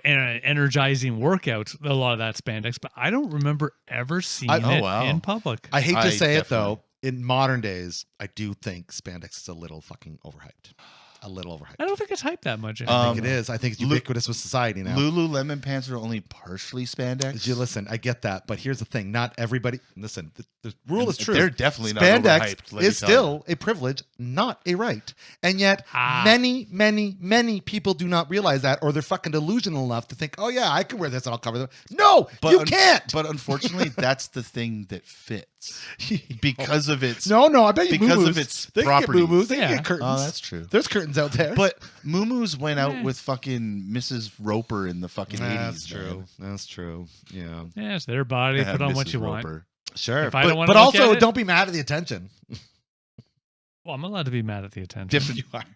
energizing workouts. A lot of that spandex, but I don't remember ever seeing Oh, it wow. in public. I hate to I say it definitely- though. In modern days, I do think spandex is a little fucking overhyped. A little overhyped. I don't think it's hyped that much. I think it is. I think it's ubiquitous with society now. Lululemon pants are only partially spandex. You listen, I get that, but here's the thing: not everybody. Listen, the rule is true. They're definitely not Spandex overhyped. let me is tell you. still a privilege, not a right. And yet, many people do not realize that, or they're fucking delusional enough to think, "Oh yeah, I can wear this and I'll cover them." No, you can't. But unfortunately, that's the thing that fits because of its. No, I bet you because moo-moos. of its they can get properties. moo-moos, they Yeah. can get curtains. Oh, that's true. There's curtains out there. But Moo-Moos went out with fucking Mrs. Roper in the fucking 80s. That's true. That's true. Yeah. Yeah, it's their body. Put on what you want. Sure. If I don't wanna but look at also, it- don't be mad at the attention. Well, I'm allowed to be mad at the attention.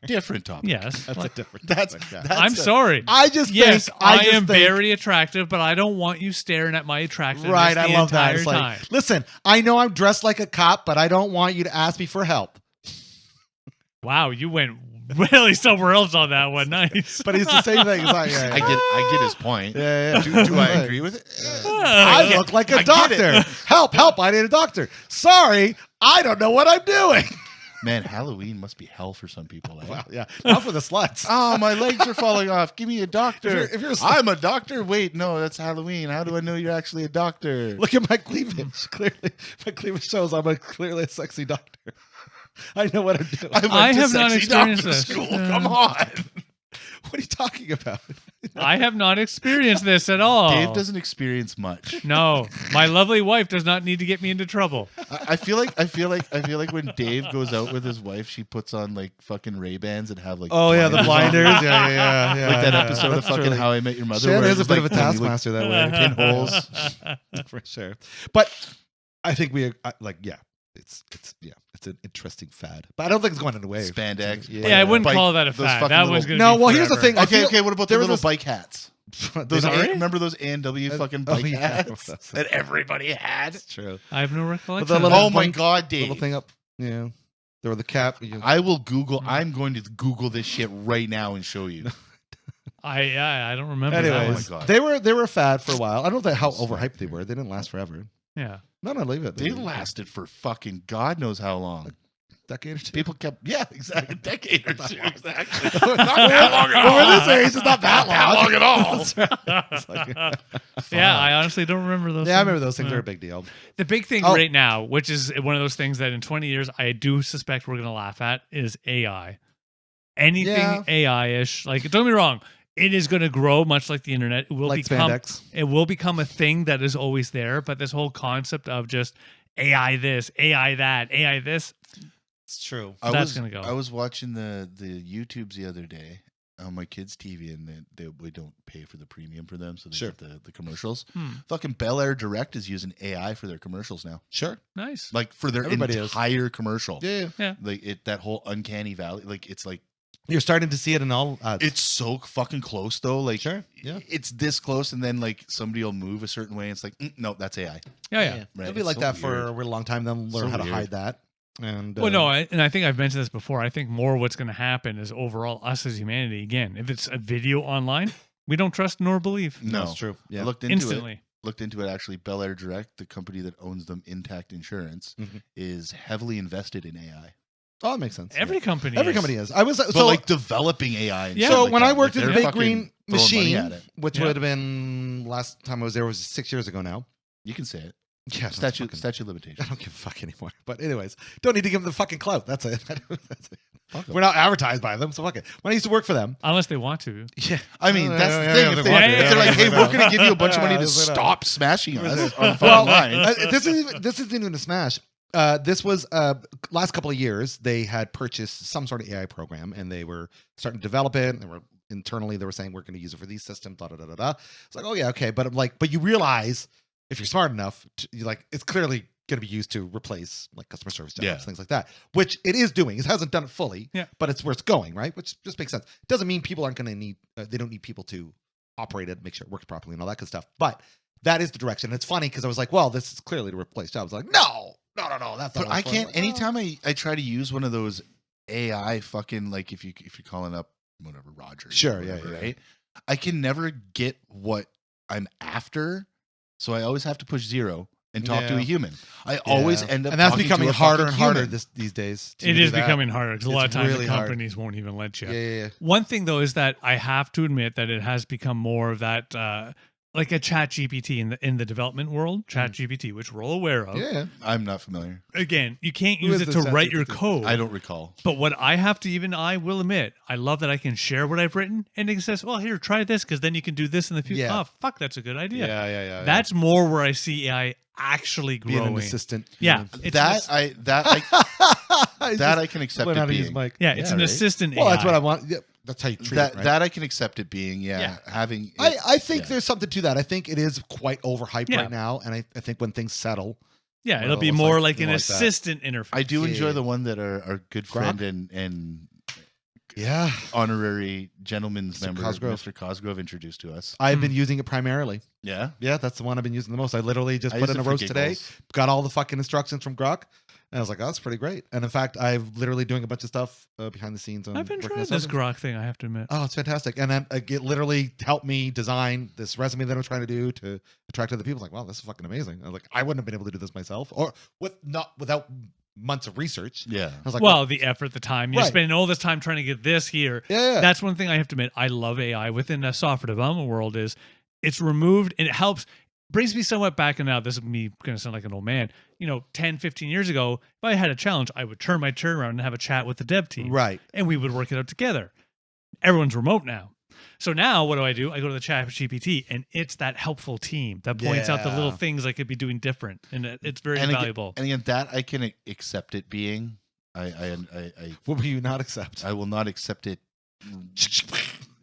Different topic. Yes. That's a different. That's I'm sorry. I just Yes, think, I just am think- very attractive, but I don't want you staring at my attractiveness right. I the love that. entire It's like, time. listen, I know I'm dressed like a cop, but I don't want you to ask me for help. Wow, you went really somewhere else on that one. Nice. But it's the same thing. It's like, yeah, I get his point. yeah. Do I agree with it? I look like a I get doctor. it. Help! I need a doctor. Sorry, I don't know what I'm doing. Man, Halloween must be hell for some people. Eh? Well, yeah, not for the sluts. Oh, my legs are falling off. Give me a doctor. If you're a I'm a doctor. Wait, no, that's Halloween. How do I know you're actually a doctor? Look at my cleavage. Clearly, my cleavage shows I'm clearly a sexy doctor. I know what I'm doing. I have not experienced this. School. Come on. What are you talking about? I have not experienced this at all. Dave doesn't experience much. No, my lovely wife does not need to get me into trouble. I feel like when Dave goes out with his wife, she puts on like fucking Ray-Bans and have like Oh yeah, the blinders on. blinders. Yeah. Like that yeah. episode of That's fucking really- How I Met Your Mother. Shannon where is a it's bit of a like only, like, taskmaster that way. pinholes. For sure. But I think it's an interesting fad. But I don't think it's going away. Spandex. Yeah, I wouldn't Bike- call that a those fad. fucking That little- was going to No, be well, here's the forever. thing. I feel- Okay. What about the there was little this- bike hats? Those Sorry? Remember those A&W fucking Oh, bike yeah. hats That's that everybody had? true. I have no recollection. the of little- that. Oh my one- God, Dave! Little thing up. Yeah. There were the cap. I will Google. I'm going to Google this shit right now and show you. I don't remember that Anyways, one. God. they were a fad for a while. I don't know how overhyped they were. They didn't last forever. Yeah. No, leave it. They lasted for fucking God knows how long. decade or two. People kept, exactly, a decade or two, exactly. Not that long at all. We're this age, it's not that long. at all. That's right. It's like- Yeah, I honestly don't remember those. yeah, I things. remember those things are a big deal. The big thing Oh. right now, which is one of those things that in 20 years I do suspect we're going to laugh at, is AI. Anything Yeah. AI-ish. Like, don't get me wrong, it is going to grow much like the internet. It will Like become spandex. it will become a thing that is always there. But this whole concept of just AI this, AI that, AI this, It's true. That's gonna go. I was watching the YouTubes the other day on my kids' TV, and we don't pay for the premium for them, so they Sure. get the commercials. Hmm. Fucking Bel Air Direct is using AI for their commercials now, Sure. nice. like for their Everybody is. entire commercial. Yeah. Like that whole uncanny valley, like it's like You're starting to see it in all. it's so fucking close though. Like Sure, yeah. it's this close, and then like somebody will move a certain way, and it's like no, that's AI. Yeah. Right, It'll be it's like so that for weird. a real long time. They'll learn So how to weird. hide that. And Well, no, and I think I've mentioned this before. I think more what's going to happen is overall us as humanity. Again, if it's a video online, we don't trust nor believe No, that's true. I Yeah. looked into instantly. it. Actually, Bel Air Direct, the company that owns them, Intact Insurance, Mhm. is heavily invested in AI. Oh, that makes sense. Every company, Every is. company is. I was But so like developing AI. And Yeah. stuff so like when that. I worked Like, at the they're Big fucking Green throwing money Machine, at it. which Yeah. would have been last time I was there was 6 years ago now. You can say it. Yeah, statute of limitations. I don't give a fuck anymore. But anyways, don't need to give them the fucking clout. That's it. That's it. We're not advertised by them, so fuck it. When I used to work for them, Unless they want to. yeah, I mean, that's the thing. If they're like, "Hey, we're going to give you a bunch of money to stop smashing us on the line," this isn't even a smash. This was last couple of years. They had purchased some sort of AI program, and they were starting to develop it. And they were internally they were saying we're going to use it for these systems. Da da da da da. It's like, oh yeah, okay, but I'm like, but you realize if you're smart enough, you like it's clearly going to be used to replace like customer service jobs, things like that, which it is doing. It hasn't done it fully, but it's where it's going, right? Which just makes sense. It doesn't mean people aren't going to need, they don't need people to operate it, make sure it works properly and all that good stuff. But that is the direction. And it's funny because I was like, well, this is clearly to replace jobs. I was like, no, that's not. But I can't, anytime I try to use one of those AI fucking, like if you're calling up whatever, Roger. Sure, whatever, right? I can never get what I'm after. So I always have to push 0 and talk to a human. I always end up, and that's becoming harder and harder human. these days. It is becoming harder because a lot of times really the companies won't even let you. Yeah. One thing though is that I have to admit that it has become more of that, like a Chat GPT in the development world, Chat GPT, which we're all aware of. Yeah. I'm not familiar. Again, you can't use it to write your code. I don't recall. But what I have to, even I will admit, I love that I can share what I've written, and it says, "Well, here, try this, because then you can do this in the future." Yeah. Oh, fuck, that's a good idea. Yeah. That's more where I see AI actually growing. Being an assistant. Yeah, That I can accept it being. Yeah, it's an assistant. Well, AI. that's what I want. Yeah, that's how you treat that. it. Right? That I can accept it being. Having. I think there's something to that. I think it is quite overhyped right now, and I think when things settle, it'll be more like an assistant interface. I do enjoy the one that our good friend and honorary gentleman's member, Mr. Cosgrove, introduced to us. I've been using it primarily. Yeah, that's the one I've been using the most. I literally just put in a roast today, got all the fucking instructions from Grok, and I was like, oh, that's pretty great. And in fact, I'm literally doing a bunch of stuff behind the scenes. I've been trying this Grok thing, I have to admit. Oh, it's fantastic. And then it literally helped me design this resume that I'm trying to do to attract other people. Like, wow, this is fucking amazing. I was like, I wouldn't have been able to do this myself, or without months of research. Yeah. I was like, well, the effort, the time. You're spending all this time trying to get this here. Yeah. That's one thing I have to admit. I love AI within the software development world is it's removed and it helps. Brings me somewhat back, and now this is me going to sound like an old man. 10, 15 years ago, if I had a challenge, I would turn my turn around and have a chat with the dev team. Right. And we would work it out together. Everyone's remote now. So now what do? I go to the Chat GPT, and it's that helpful team that points out the little things I could be doing different. And it's very valuable. And again, that I can accept it being. What will you not accept? I will not accept it.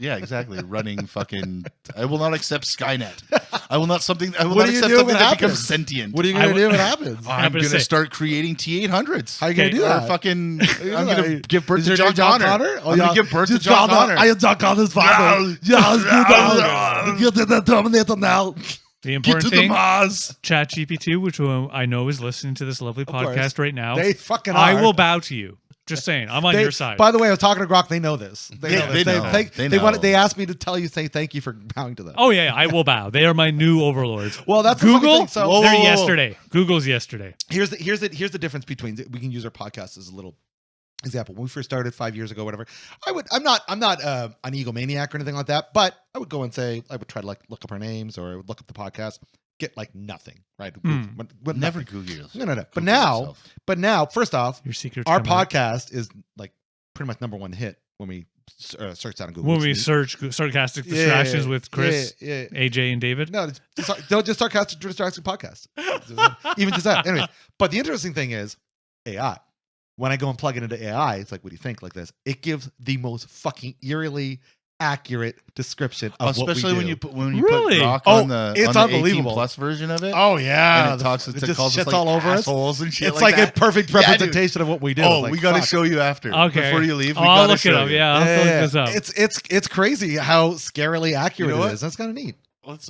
Yeah, exactly. Running fucking. I will not accept Skynet. I will not accept something that becomes sentient. What are you going to do if it happens? I'm going to start creating T800s. How are you going to do that? Fucking. I'm going to give birth to John Connor. I'm going to give birth to John Connor. I am John Connor's father. Get to the Terminator now. The important thing, Mars. Chat GPT, which I know is listening to this lovely podcast right now. They fucking are. I will bow to you. Just saying, I'm on your side. By the way, I was talking to Grok. They know this. They know. They asked me to say thank you for bowing to them. Oh yeah, I will bow. They are my new overlords. Well, that's Google. The so, they're yesterday. Google's yesterday. Here's the difference between we can use our podcast as a little example. When we first started 5 years ago, whatever, I'm not an egomaniac or anything like that, but I would go and say I would try to look up our names, or I would look up the podcast. Get nothing, right? Never Google yourself. No. But now, first off, your secret. Our podcast is pretty much #1 hit when we search that on Google. When we search Sarcastic Distractions with Chris, AJ, and David. No, just Sarcastic Distractions podcast. Even just that. Anyway, but the interesting thing is AI. When I go and plug it into AI, it's like, what do you think? Like this, it gives the most fucking eerily accurate description of especially what we when do. you put Grok on the it's on unbelievable 18+ version of it. Oh yeah, and it talks. It calls us all over us and shit. It's like a perfect representation of what we do. Oh, we got to show you after. Okay, before you leave, we I'll gotta look it up. Yeah, I'll look this up. It's crazy how scarily accurate it is. That's kind of neat.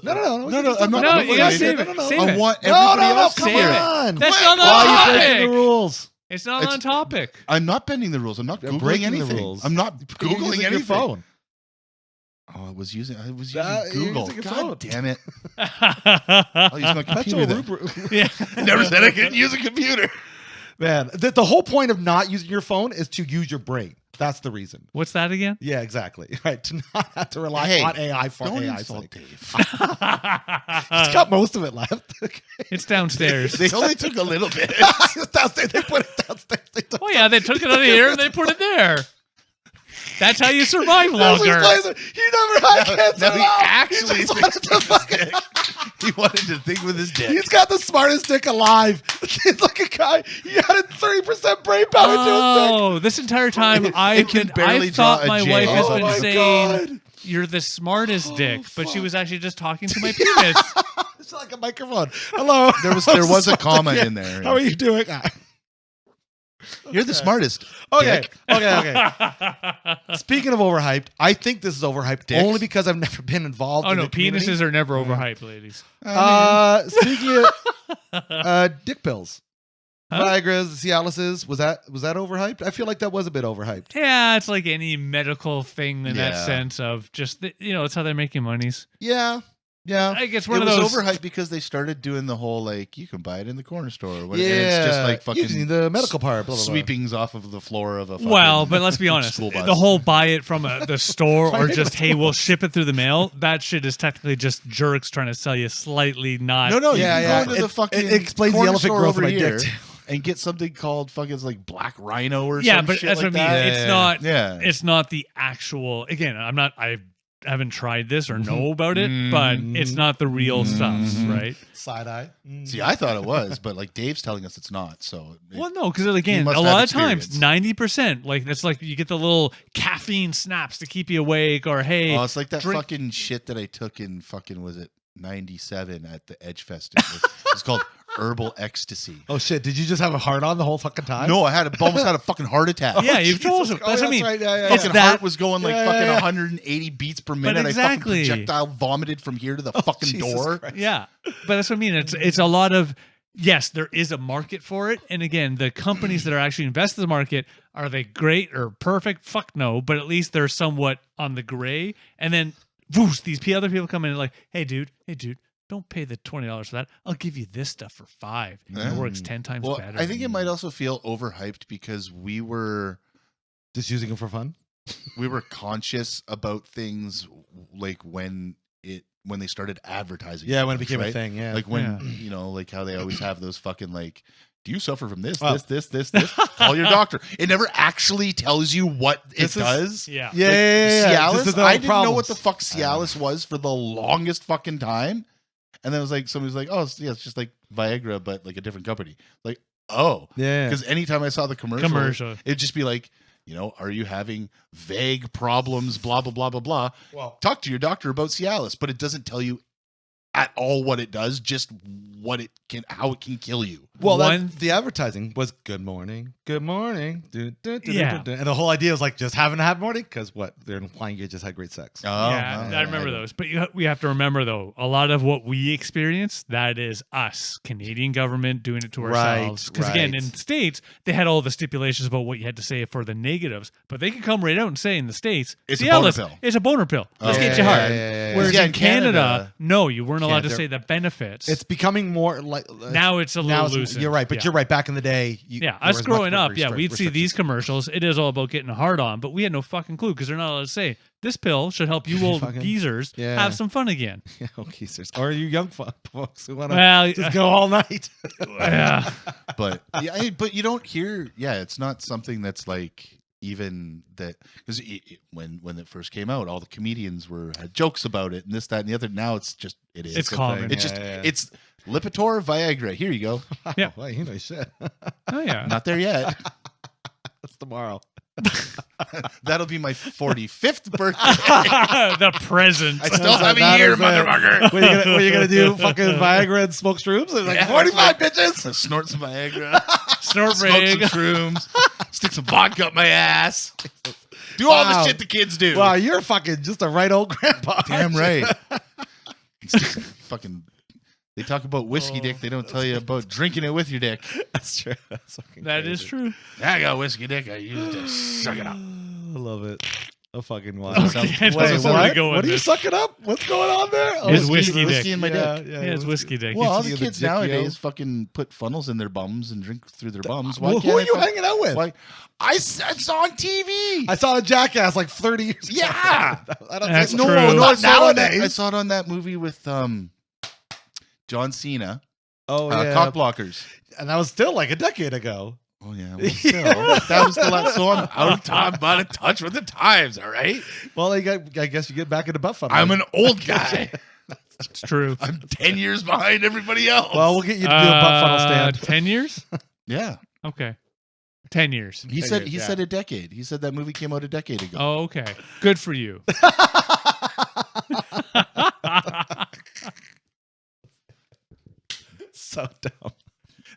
No, I'm not. No, you gotta save it. I want everybody else to hear it. That's not on topic. The rules. It's not on topic. I'm not bending the rules. I'm not googling anything. I'm not googling anything. Phone. Oh, I was using Google. God damn it! I'll use my computer then. Never said I couldn't use a computer. Man, the whole point of not using your phone is to use your brain. That's the reason. What's that again? Yeah, exactly. Right. To not have to rely Hey, on AI for don't AI's insult sake. Dave. He's got most of it left. It's downstairs. They only took a little bit. It's downstairs. They put it downstairs. They took Oh yeah, they took it out of here and they put it there. That's how you survive That's longer. what he never had cancer. Now he at all. actually He just wanted to fucking. He wanted to think with his dick. He's got the smartest dick alive. He's like a guy. He added 30% brain power to his dick. Oh, this entire time I barely draw thought a my J. wife has Oh been my saying God. you're the smartest dick, but she fuck. was actually just talking to my penis. It's like a microphone. Hello. There was a comma in there. How are you doing? You're the smartest. Okay. Dick. Okay. Speaking of overhyped, I think this is overhyped Dicks? only because I've never been involved. Oh in no, the community. penises are never overhyped, ladies. Speaking of dick pills, Huh? Viagra's, Cialises, was that overhyped? I feel like that was a bit overhyped. Yeah, it's like any medical thing in that Yeah. sense of just it's how they're making monies. Yeah. Like it's one It of was those. overhyped because they started doing the whole like you can buy it in the corner store. Yeah. And it's just like fucking Using the medical part. Blah, blah, blah. sweepings off of the floor of a fucking Well, but let's be honest. school bus. The whole buy it from the store or Buy it just, from hey, we'll ship it through the mail, that shit is technically just jerks trying to sell you slightly not. No, Yeah, you yeah. can go into the fucking It explains the corner elephant store growth of over my here dick. and get something called fucking like black rhino or Yeah, some but shit that's like what I mean. that. It's not. Yeah. It's not the actual. Again, I haven't tried this or know about it, but it's not the real stuff, right? Side eye. See, I thought it was, but like Dave's telling us it's not. So Well, no, because again, must a have lot of times, experience. 90%, like that's like you get the little caffeine snaps to keep you awake, or hey, oh, it's like that drink- fucking shit that I took in fucking was it 97 at the Edge Fest. It's called herbal ecstasy. Oh shit! Did you just have a heart on the whole fucking time? No, almost had a fucking heart attack. yeah, you've told us. Jesus. That's what I mean. Right. Yeah, It's Fucking that- heart was going like Yeah, fucking yeah. 180 beats per minute. exactly. I fucking projectile vomited from here to the fucking Jesus door. Christ. Yeah, but that's what I mean. It's a lot of yes, there is a market for it, and again, the companies that are actually invested in the market, are they great or perfect? Fuck no, but at least they're somewhat on the gray. And then, whoosh, these other people come in and like, hey dude, don't pay the $20 for that. I'll give you this stuff for $5. And it works 10 times Well, better. I think it might also feel overhyped because we were Just using them for fun. conscious about things like when they started advertising. Yeah, when it things, became a right? thing. Yeah. Like when like how they always have those fucking like, do you suffer from this? This? Call your doctor. It never actually tells you what This it is- does. yeah. yeah. Cialis. This is the I didn't know problems. what the fuck Cialis was for the longest fucking time, and then it was like somebody's like, "Oh, yeah, it's just like Viagra, but like a different company." Like, oh, Yeah. because anytime I saw the Commercial. it'd just be like, are you having vague problems? Blah blah blah blah blah. Well, Talk to your doctor about Cialis, but it doesn't tell you at all what it does, just how it can kill you. the advertising was good morning. Yeah. And the whole idea was like just having a happy morning because what they're implying you just had great sex. Yeah, I remember those. But we have to remember, though, a lot of what we experience, that is us, Canadian government, doing it to ourselves. Because, again, in States, they had all the stipulations about what you had to say for the negatives. But they could come right out and say in the States, It's a boner Cialis, pill. It's a boner pill. Let's Oh, get yeah, you hard. yeah. Whereas Yeah, in in Canada, Canada, no, you weren't allowed to they're- say the benefits. It's becoming more like now it's a little looser. You're right, but you're right. Back in the day, Yeah, there us was growing much more up, we'd see these commercials. It is all about getting a hard on, but we had no fucking clue because they're not allowed to say this pill should help you old Fucking- geezers yeah. have some fun again. Yeah, geezers. Or you young folks who want to Well, just go all night. yeah. But but you don't hear. Yeah, it's not something that's like even that because when it first came out, all the comedians had jokes about it and this, that, and the other. Now it's just it is. It's common. It's Yeah, just yeah. it's Lipitor, Viagra. Here you go. Yeah. Well, you know shit. Oh yeah. Not there yet. That's tomorrow. That'll be my 45th birthday. The present. I still have a That year, is it. motherfucker. What are you gonna do? Fucking Viagra and smoke shrooms? It's like Yeah. 45 bitches. Snort some Viagra. Snort Smoke rig. some shrooms. Stick some vodka up my ass. Do all the Wow. shit the kids do. Wow, you're fucking just a right old grandpa. Damn right. Stick some fucking. They talk about whiskey dick. They don't tell you about drinking it with your dick. That's true. That's fucking That crazy. is true. I got whiskey dick. I used to suck it up. I love it. a fucking wine. Okay, I know Wait, where to what? go with What are you this. sucking up? What's going on there? Oh, It's whiskey dick. in my dick. Yeah, it's whiskey dick. Well, all the Whiskey in the kids dick, yo. nowadays fucking put funnels in their bums and drink through their bums. Why Well, can't who are I you fuck- hanging out with? Why? I saw on TV. I saw a Jackass like 30 years ago. Yeah. I don't That's think true. I Not saw it on that- nowadays. I saw it on that movie with John Cena, Oh, yeah. Cock Blockers. And that was still like a decade ago. Oh yeah, well, still, that was the last. So I'm out of touch with the times. All right, Well, I guess you get back into butt funnel. I'm an old guy. It's true. I'm 10 years behind everybody else. Well, we'll get you to do a butt funnel stand. 10 years? yeah, Okay. 10 years. he 10 said years, he yeah. said a decade. He said that movie came out a decade ago. Oh, okay. Good for you. So dumb.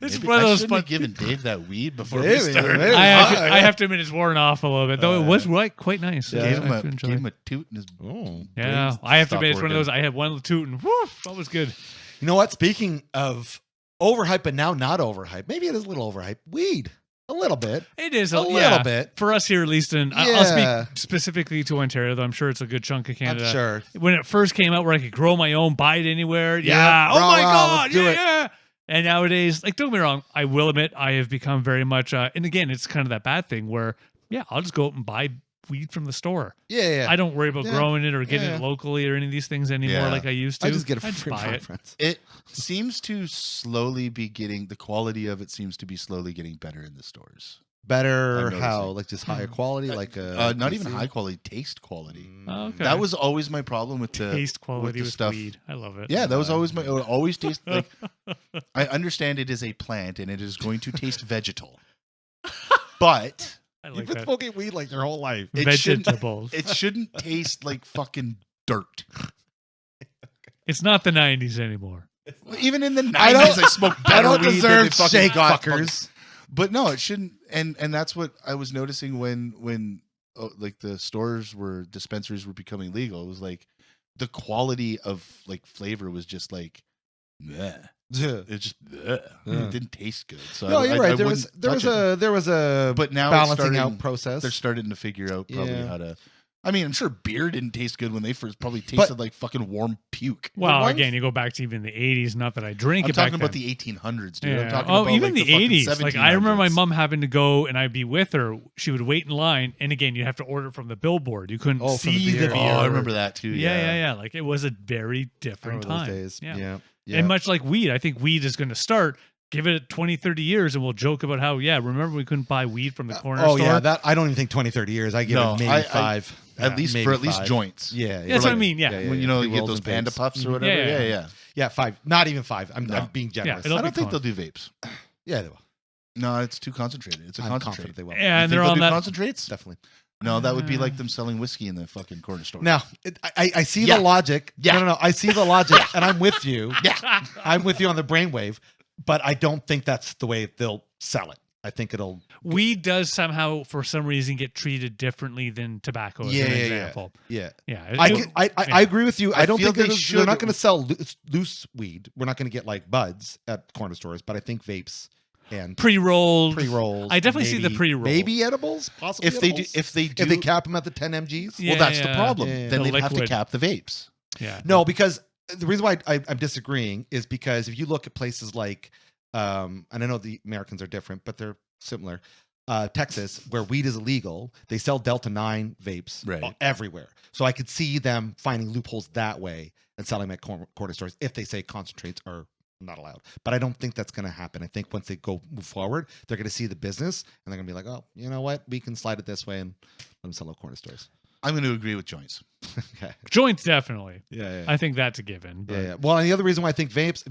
It's Maybe one of I those shouldn't fun. have given Dave that weed before Maybe, we started. maybe. I have to admit, it's worn off a little bit, though. It was quite nice. Yeah. I Gave him actually enjoyed gave it. him a toot in his. Oh. Yeah, brains I have to stopped admit, it's one of working. those. I had one toot and whoo, that was good. You know what? Speaking of overhype, but now not overhype. Maybe it is a little overhype. Weed. A little bit. It is A little bit. for us here, at least. And I'll Yeah. speak specifically to Ontario, though I'm sure it's a good chunk of Canada. I'm sure. When it first came out, where I could grow my own, buy it anywhere. Yeah, Yeah. Oh rah, my rah, god. let's do it. Yeah. And nowadays, like, don't get me wrong, I will admit I have become very much. And again, it's kind of that bad thing where, yeah, I'll just go out and buy weed from the store. Yeah. I don't worry about Yeah. growing it or getting Yeah. it locally or any of these things anymore Yeah. like I used to. I just get it I from buy my it. friends. It seems to slowly be getting the quality of it seems to be slowly getting better in the stores. Better I'm how? noticing. Like just higher quality? Like Not even PC? high quality, taste quality. Oh, okay. That was always my problem with the Taste quality the with stuff. weed. I love it. Yeah, that was always my. It would always taste like. I understand it is a plant and it is going to taste vegetal, but I You've like been that. smoking weed like your whole life. it shouldn't. Vegetables. It shouldn't taste like fucking dirt. It's not the 90s anymore. Even in the 90s, I I, don't- smoked I better don't weed than deserve they fucking shake got fuckers. But no, it shouldn't. And that's what I was noticing when like the stores were dispensaries were becoming legal. It was like the quality of like flavor was just like, bleh. Yeah. It just bleh. Yeah. It didn't taste good. So No, I, you're I right. There was wouldn't touch it. there was a But now it's balancing starting- out process. They're starting to figure out probably Yeah. how to. I mean, I'm sure beer didn't taste good when they first probably tasted like fucking warm puke. Well, one- again, you go back to even the 80s. Not that I drink I'm it back talking about then. the 1800s, dude. Yeah. I'm talking Oh, about even like the fucking 80s. Like, I remember my 1700s. mom having to go and I'd be with her. She would wait in line. And again, you'd have to order from the billboard. You couldn't Oh, from the see the beer. beer. Oh, I remember that too. Yeah. Like, it was a very I different remember time. those days. Yeah. Yeah. And much like weed, I think weed is going to start. Give it 20, 30 years and we'll joke about how, yeah, remember we couldn't buy weed from the corner Oh store? yeah, that I don't even think 20, 30 years. I give No, it maybe I- 5. At least maybe for at least 5. joints. Yeah, That's for what I like- mean, yeah. When you know you get Pre-rolls those and panda vapes. puffs or Mhm. whatever. Yeah. Yeah. Yeah, 5. Not even 5. I'm No. being generous. it'll I be don't think fun. they'll do vapes. Yeah, they will. No, it's too concentrated. It's a I'm concentrate. confident they will. Yeah, You and think they're they'll on do that. concentrates? Definitely. No, that would be like them selling whiskey in the fucking corner store. Now, I see Yeah. the logic. Yeah. No. I see the logic, and I'm with you. Yeah. I'm with you on the brainwave, but I don't think that's the way they'll sell it. I think it'll. Weed does somehow, for some reason, get treated differently than tobacco, as Yeah, an yeah, yeah. example. Yeah, Yeah. I agree with you. I don't feel think they they're should- not going to sell loose weed. We're not going to get like buds at corner stores, but I think vapes and Pre-rolled. pre-rolls. I definitely see the pre-roll. Maybe edibles, possibly. If they do, edibles? if they do, if they cap them at the 10 mgs. Yeah. well, that's the problem. Yeah. Then The they'd have to liquid. cap the vapes. Yeah. No, because the reason why I'm disagreeing is because if you look at places like, and I know the Americans are different, but they're similar. Texas, where weed is illegal, they sell Delta 9 vapes Right. everywhere. So I could see them finding loopholes that way and selling them at corner stores if they say concentrates are not allowed. But I don't think that's going to happen. I think once they move forward, they're going to see the business and they're going to be like, oh, you know what? We can slide it this way and let them sell at corner stores. I'm going to agree with joints. Okay. Joints, definitely. Yeah. I think that's a given. But Yeah. Well, and the other reason why I think vapes,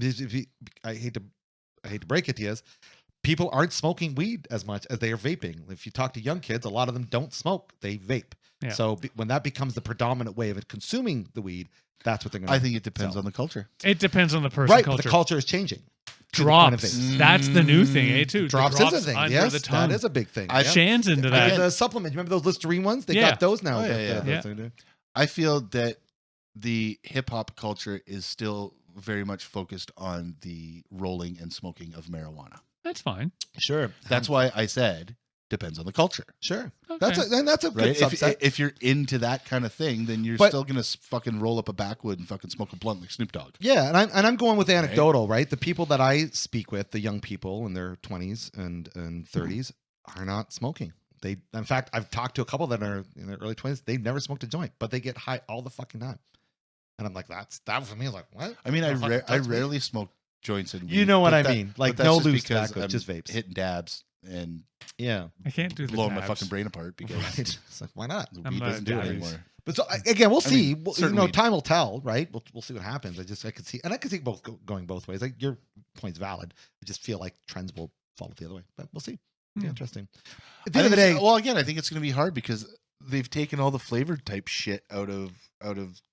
I hate to break it to you, is people aren't smoking weed as much as they are vaping. If you talk to young kids, a lot of them don't smoke; they vape. Yeah. So when that becomes the predominant way of consuming the weed, that's what they're going to. I think it depends So- on the culture. it depends on the person right. But culture. the culture is changing. to the point of Drops. vapes. That's the new thing, eh? Too. The Drops is a thing. under Yes, the tongue. that is a big thing. I- yeah. Shan's into Like that. the supplements. Remember those Listerine ones? They Yeah. got those now. Oh, yeah. I feel that the hip hop culture is still very much focused on the rolling and smoking of marijuana. That's fine. Sure. That's why I said Depends on the culture. Sure. Okay. That's a good Right? subset. If you're into that kind of thing, then you're still gonna fucking roll up a backwood and fucking smoke a blunt like Snoop Dogg. Yeah, and I'm going with anecdotal, right? The people that I speak with, the young people in their 20s and 30s, are not smoking. In fact, I've talked to a couple that are in their early 20s. They've never smoked a joint, but they get high all the fucking time. And I'm like, that for me is like, what? I mean, I rarely smoke joints and weed. You know what I but mean? Like but no that's loose because tobacco, I'm just vapes. hitting dabs and Yeah, I can't do the blowing my dabs. fucking brain apart because right. It's like, why not? the I'm weed not doesn't do it dabbies. anymore. But so again, we'll see. mean, Well, certain weed. time will tell, right? We'll see what happens. I could see, and I could see both going both ways. Like your point's valid. I just feel like trends will follow the other way, but we'll see. Yeah, interesting. At the end of the day, well, again, I think it's going to be hard because they've taken all the flavored type shit out of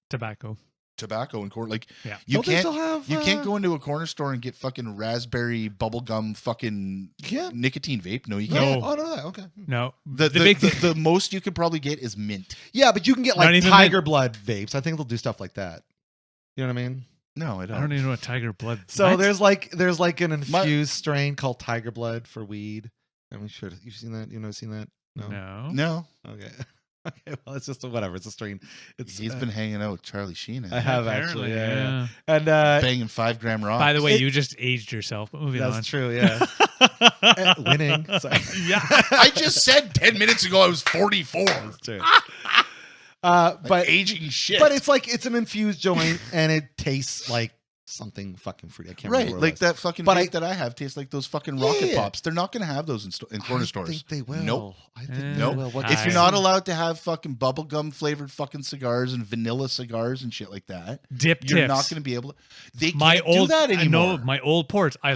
Tobacco. tobacco and corn. Like, Yeah. you don't they can't still have? you can't go into a corner store and get fucking raspberry bubblegum fucking Yeah. nicotine vape. No, you No. can't. Oh no. Okay. No. The big thing. the most you could probably get is mint. Yeah, but you can get Not like even tiger blood vapes. I think they'll do stuff like that. You know what I mean? No, I I don't. don't even know what tiger blood. So what? there's like an infused strain called tiger blood for weed. I'm sure you've seen that. You've never seen that? No. No, Okay. Okay. Well, it's just whatever. It's a strain. he's been hanging out with Charlie Sheen. I have Apparently, actually. Yeah. And banging 5 gram rocks. By the way, It- you just aged yourself. But moving on. that's true. Yeah. Winning. Sorry. Yeah. I just said 10 minutes ago I was 44. That's true. But Aging shit. but it's an infused joint and it tastes like something fucking fruity. I can't right, remember. like that fucking But vape that I have tastes like those fucking rocket Yeah. pops. They're not going to have those in corner stores. I think they will. Nope. I think they Nope. will. What If I- you're not allowed to have fucking bubblegum flavored fucking cigars and vanilla cigars and shit like that, Dip you're tips. not going to be able to. They my can't old do that anymore. I know my old ports. I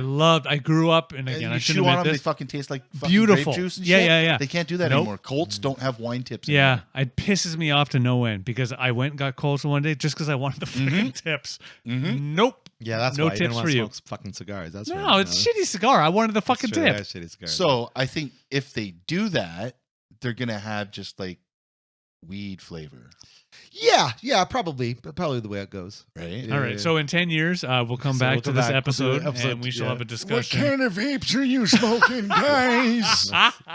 grew up, and And again, you I should chew on admit them, they this. fucking taste like fucking Beautiful. grape juice and Yeah, shit. yeah, yeah. They can't do that Nope. anymore. Colts don't have wine tips Yeah, anymore. it pisses me off to no end because I went and got Colts one day just because I wanted the freaking tips. Mm-hmm. Nope. Yeah, that's No why you didn't tips want for to you. smoke fucking cigars. That's No, right. it's a shitty cigar. I wanted the fucking True, tip. yeah, shitty cigar. So I think if they do that, they're going to have just like weed flavor, yeah, probably the way it goes. right? All right. So in 10 years, we'll come back to this episode, and we shall have a discussion. of vapes are you smoking, guys?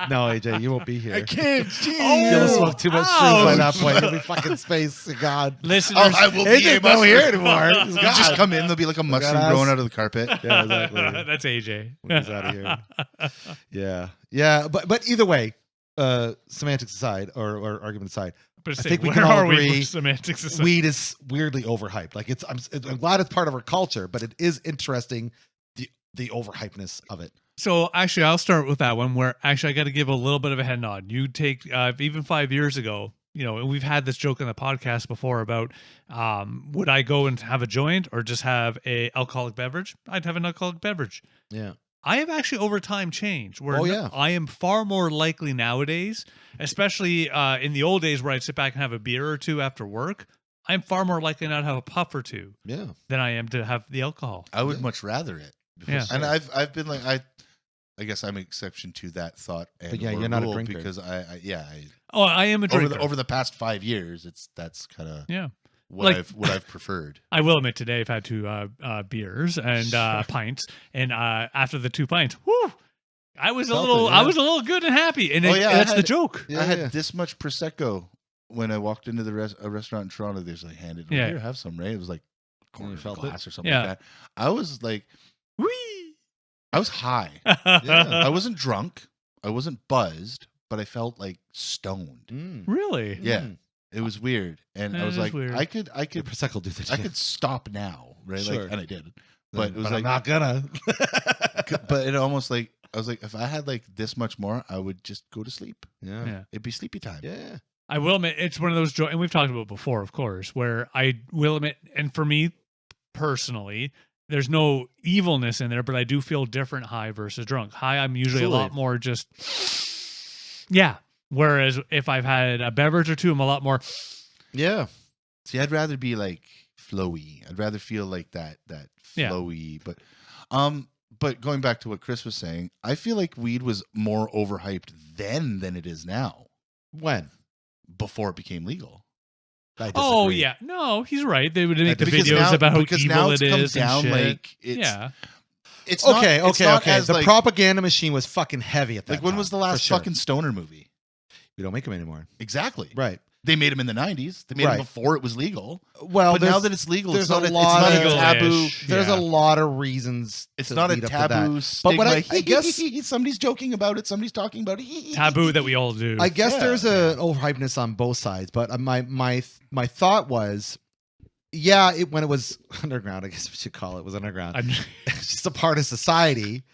No, AJ, you won't be here. can't see You'll Oh, smoke too much shrooms by ouch. that point. You'll be fucking space. God. Listeners, Oh, I will be AJ able no to here anymore. You just come in, there'll be like a mushroom us. growing out of the carpet. Yeah, exactly. that's AJ. When he's out of here. Yeah. But either way, semantics aside or argument aside, But I think we where can all are we agree with semantics? aside? weed is weirdly overhyped. Like I'm glad it's part of our culture, but it is interesting the overhypeness of it. So actually, I'll start with that one. Where actually, I got to give a little bit of a head nod. You take even 5 years ago. And we've had this joke on the podcast before about would I go and have a joint or just have a alcoholic beverage? I'd have an alcoholic beverage. Yeah. I have actually over time changed. Where Oh, yeah. I am far more likely nowadays, especially in the old days where I'd sit back and have a beer or two after work. I'm far more likely now to have a puff or two Yeah. than I am to have the alcohol. I would much rather it. Yeah. And I've been like I guess I'm an exception to that thought. And But yeah, or you're not a rule drinker. because I Oh, I am a drinker. over the past 5 years, that's kind of Yeah. what Like- I've preferred. I will admit today I've had 2 beers and pints, and after the 2 pints, whoo, I was Felt a little, it, yeah. I was a little good and happy, and Oh, it- yeah, I that's the had- joke. Yeah, I had yeah. this much prosecco when I walked into a restaurant in Toronto. There's like handed, Yeah. here, have some, right? It was like a quarter you of a felt it? glass or something Yeah. like that. I was like, Whee! I was high. Yeah. I wasn't drunk. I wasn't buzzed, but I felt like stoned. Mm. Really? Yeah. Mm. It was weird, and That I was is like, weird. I could, Your prosecco will do that. I could stop now, right? Sure. Like, and I did, but it was I'm like, not gonna. but it almost like I was like, if I had like this much more, I would just go to sleep. Yeah. Yeah. It'd be sleepy time. Yeah. I will admit it's one of those and we've talked about it before, of course, where I will admit, and for me personally, there's no evilness in there, but I do feel different high versus drunk. High, I'm usually a lot Absolutely. more just, yeah. Whereas if I've had a beverage or two, I'm a lot more, Yeah. See, I'd rather be like flowy. I'd rather feel like that Yeah. flowy. But going back to what Chris was saying, I feel like weed was more overhyped then than it is now. When? Before it became legal. I oh disagree. yeah, no, he's right. They would make the Because videos now- about how because evil now it it's come is and down shit. like it's Yeah, it's not, Okay. as, The like, propaganda machine was fucking heavy at that like when time, was the for last sure. fucking stoner movie? We don't make them anymore. Exactly. Right. They made them in the 90s. They made them before it was legal. Well, But now that it's legal, it's there's not a a lot of- taboo. There's a lot of reasons. It's to not a lead up to that. taboo stigma. But what I guess somebody's joking about it. Somebody's talking about it. Taboo that we all do. I guess Yeah. there's an overhypeness on both sides, but my thought was, when it was underground, I guess we should call it was underground. It's just a part of society.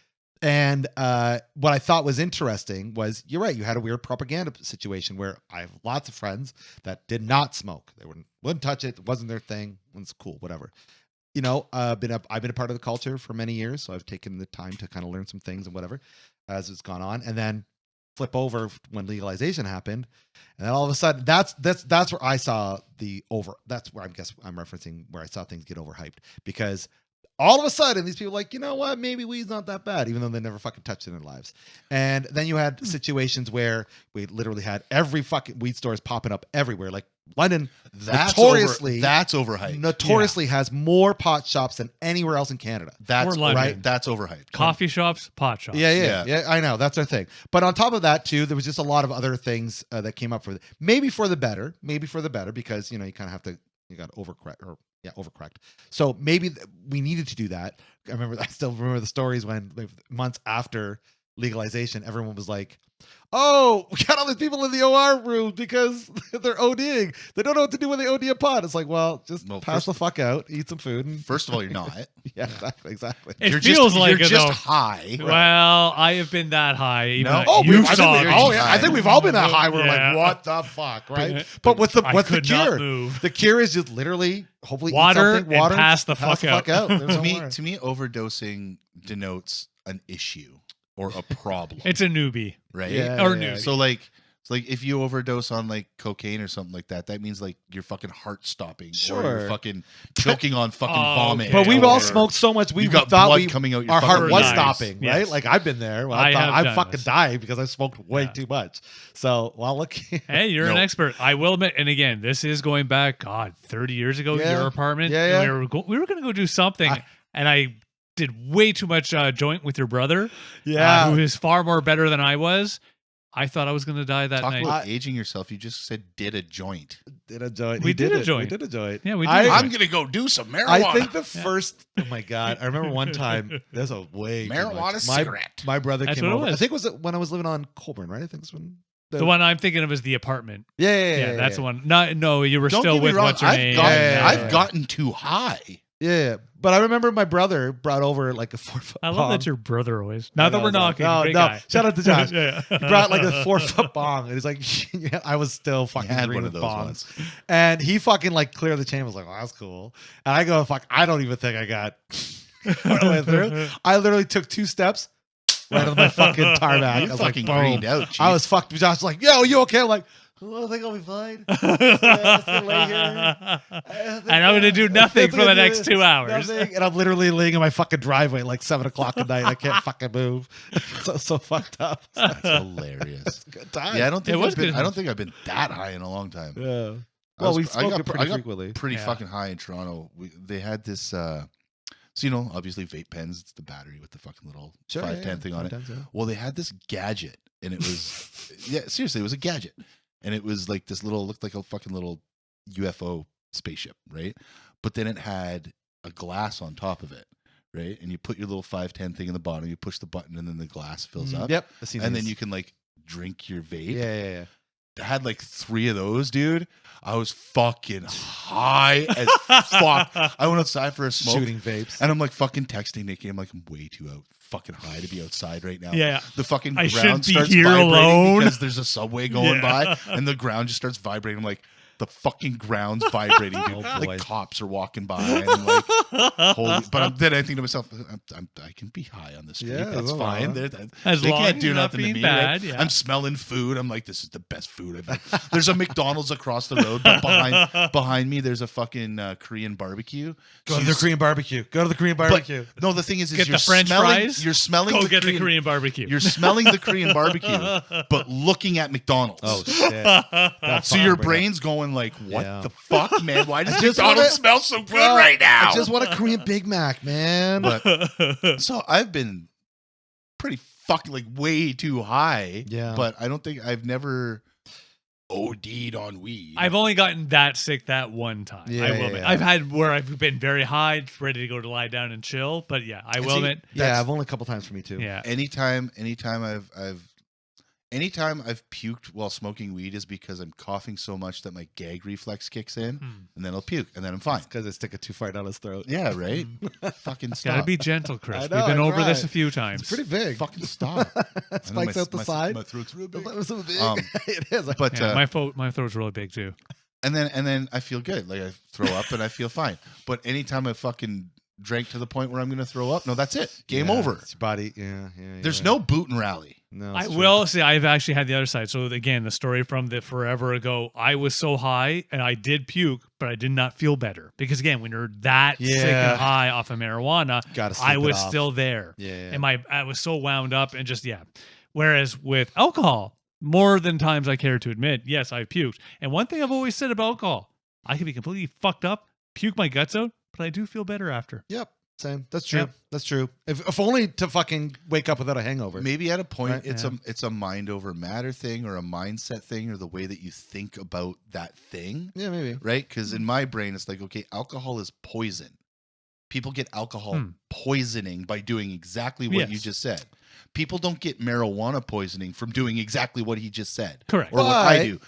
And what I thought was interesting was, you're right, you had a weird propaganda situation where I have lots of friends that did not smoke. They wouldn't touch it. It wasn't their thing. It's cool, whatever. You know, I've been a part of the culture for many years, so I've taken the time to kind of learn some things and whatever as it's gone on. And then flip over when legalization happened, and then all of a sudden, that's where I saw that's where I'm referencing where I saw things get overhyped, because all of a sudden these people are like, you know what, maybe weed's not that bad, even though they never fucking touched it in their lives. And then you had situations where we literally had every fucking weed stores popping up everywhere, like London. That's notoriously overhyped. has more pot shops than anywhere else in Canada. That's London. right. That's overhyped. Coffee shops, pot shops. Yeah, I know, that's our thing. But on top of that too, there was just a lot of other things that came up maybe for the better, because you know, you kind of have to, you got overcorrect. So maybe we needed to do that. I still remember the stories when months after legalization, everyone was like, oh, we got all these people in the OR room because they're ODing. They don't know what to do when they OD a pot. It's like, well, just pass the fuck out, eat some food. And First of all, you're not. yeah, exactly. It You're feels like you're it, just though. high. Well, I have been that high. Even No. at Oh, youth I talk. think I think we've all been that high. We're Yeah. like, what the fuck, right? But what's the could not cure? move. The cure is just literally, hopefully, Water eat something, water, and pass the fuck out. There's no To more. me, overdosing denotes an issue or a problem. It's a newbie. right? Yeah, Or yeah, new. So like if you overdose on like cocaine or something like that, that means like your fucking heart stopping, or Sure. you're fucking choking on fucking Oh, vomit. But we've all or smoked so much, we you got thought blood coming out your our heart fucking was Nice. stopping, right? Yes. Like I've been there. Well, I I thought have I'm done fucking this. dying because I smoked way Yeah. too much. So, well, look. Hey, you're an No. expert. I will admit, and again, this is going back, God, 30 years ago, Yeah. your apartment. Yeah, and yeah. we were going to go do something, and I did way too much joint with your brother, Yeah. who is far more better than I was. I thought I was going to die that Talk night. about aging yourself. You just said did a joint. Did a joint. We He did a it. joint. We did a joint. Yeah, we did I- a joint. I'm gonna go do some marijuana. I think the first. Oh my god! I remember one time. There's a way too marijuana much. cigarette. My brother That's came what it over. I was. think it was when I was living on Colburn, right? I think it's when the one I'm thinking of is the apartment. Yeah, That's the one. No, you were Don't still get me with wrong. what's her name. I've gotten too high. Yeah, but I remember my brother brought over like a 4-foot. I love bong. that your brother always. Now that No, we're no, knocking, no, great no. guy. Shout out to Josh. Yeah. He brought like a 4-foot bong, and he's like, yeah, I was still fucking had green one of with those bongs. ones. And he fucking like cleared the chain. Was like, oh, that's cool. And I go, fuck, I don't even think I got all the way through. I literally took 2 steps right on my fucking tarmac. You I was fucking like, boom. greened out. Chief. I was fucked. Josh was like, yo, you okay? I'm like, oh, I think I'll be fine. Just gonna lay here. And I'm going to do nothing for the next 2 hours. Nothing. And I'm literally laying in my fucking driveway like 7 o'clock at night. I can't fucking move. So fucked up. That's hilarious. Good time. Yeah, I don't think It was I've been. good. I don't think I've been that high in a long time. Yeah. I Well, was- we I smoke got it pr- pretty I got frequently. Pretty Yeah. fucking high in Toronto. They had this. So you know, obviously vape pens. It's the battery with the fucking little 510 thing on it. 510s, yeah. Well, they had this gadget, and it was yeah, seriously, it was a gadget, and it was like this little looked like a fucking little UFO spaceship, right? But then it had a glass on top of it, right? And you put your little 510 thing in the bottom, you push the button, and then the glass fills up. Yep. I've seen And then these. you can like drink your vape. Yeah. I had like 3 of those, dude. I was fucking high as fuck. I went outside for a smoke, Shooting vapes. and I'm like fucking texting Nikki. I'm like, I'm way too fucking high to be outside right now. Yeah. The fucking I ground shouldn't be starts here vibrating alone. because there's a subway going Yeah. by, and the ground just starts vibrating. I'm like, the fucking ground's vibrating, dude. Oh, boy. Like cops are walking by, and I'm like, holy. But then I think to myself, I can be high on the street. Yeah, That's well, fine. As They long can't as do you're not nothing to being me. bad, right? yeah. I'm smelling food. I'm like, this is the best food I've had. There's a McDonald's across the road, but behind me, there's a fucking Korean barbecue. Go So to you the Korean barbecue. Go to the Korean barbecue. No, the thing is Get you're the French smelling, fries. You're smelling. Go the get Korean, the Korean barbecue. You're smelling the Korean barbecue, but looking at McDonald's. Oh shit. That's So your fine, bring it. brain's going going like, what Yeah. the fuck, man? Why does just McDonald's wanna- smell so good Bro, right now? I just want a Korean Big Mac, man. But so I've been pretty fucking like way too high. Yeah. But I don't think I've never OD'd on weed. I've only gotten that sick that one time. Yeah, I will yeah, admit. yeah. I've had where I've been very high, ready to go to lie down and chill. But yeah, I And will see, admit. Yeah, I've only a couple times for me too. Yeah. anytime I've puked while smoking weed is because I'm coughing so much that my gag reflex kicks in, and then I'll puke, and then I'm fine. Because I stick it too far down his throat. Yeah, right. Fucking stop. Gotta be gentle, Chris. I know, We've been I over this tried. a few times. It's pretty big. Fucking stop. It spikes out the side. My throat's real big. That was so big. It is. But Yeah, my throat's really big too. and then I feel good. Like I throw up and I feel fine. But anytime I fucking drank to the point where I'm gonna throw up, no, that's it. Game Yeah, over. It's your body. Yeah. There's no boot and rally. No. I it's true. will say I've actually had the other side. So again, the story from the forever ago, I was so high and I did puke, but I did not feel better because again, when you're that sick Yeah. and high off of marijuana, Gotta sleep I it was off. still there, Yeah. and I was so wound up and just Whereas with alcohol, more than times I care to admit, yes, I've puked. And one thing I've always said about alcohol, I can be completely fucked up, puke my guts out, but I do feel better after. Yep. Same. That's true. Yep. That's true. If only to fucking wake up without a hangover. Maybe at a point Right, it's a mind over matter thing or a mindset thing or the way that you think about that thing. Yeah, maybe. Right? Because in my brain, it's like, okay, alcohol is poison. People get alcohol poisoning by doing exactly what you Yes. just said. People don't get marijuana poisoning from doing exactly what he just said. Correct. Or what I But do.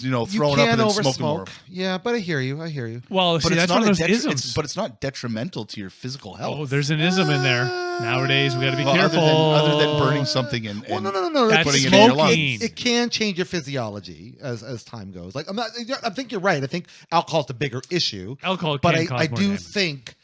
You know, You throwing up can and then smoking more. oversmoke. Yeah, but I hear you. I hear you. Well, see, that's one of those isms. but it's not detrimental to your physical health. Oh, there's an ism in there. Nowadays, we got to be Well, careful. Other than burning something and Well, no. That's putting it in your smoking. lungs. It can change your physiology as time goes. Like I think you're right. I think alcohol's the bigger issue. Alcohol But can cause I more do damage. think,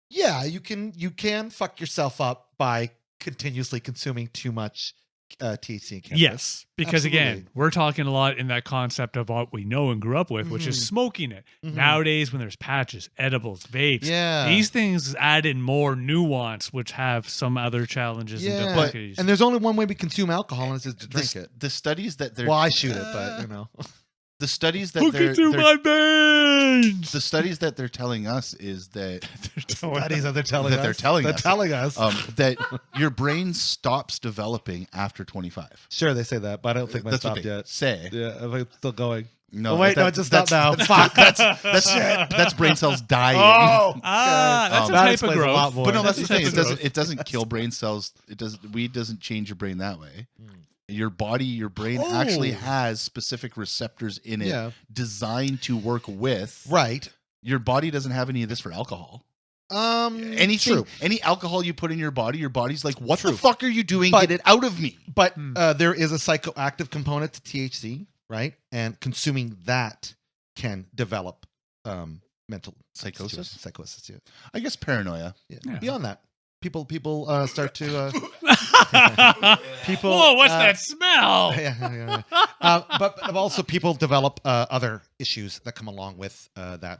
yeah, you can fuck yourself up by continuously consuming too much THC and cannabis. Yes, because again, Absolutely. we're talking a lot in that concept of what we know and grew up with, which is smoking it. Nowadays, when there's patches, edibles, vapes, Yeah. these things add in more nuance, which have some other challenges and Yeah, difficulties. and there's only one way we consume alcohol, and it's just to drink it. The studies that they're Well, I shoot it, but you know, the studies that Hook it to my veins. the studies that they're telling us is that studies that they're telling That us. they're telling they're us. telling us. that your brain stops developing after 25. Sure, they say that, but I don't think mine That's what stopped they yet. say. Yeah, I think it's still going. No, Oh, wait, no, that- it just stopped now. that's- Fuck. That's brain cells dying. That's a that type of explains a growth. lot more. But no, that's the a type thing. of It doesn't. growth. It doesn't kill brain cells. It doesn't. Weed doesn't change your brain that way. Your body, your brain actually has specific receptors in it Yeah. designed to work with. Right. Your body doesn't have any of this for alcohol. Anything. True. Any alcohol you put in your body's like, what True. the fuck are you doing? But- Get it out of me. But there is a psychoactive component to THC, right? And consuming that can develop mental Psychosis? Psychosis, yeah. I guess paranoia. Yeah. Yeah. Beyond that, people start to people. Whoa, what's that smell? Yeah. But also people develop other issues that come along with that,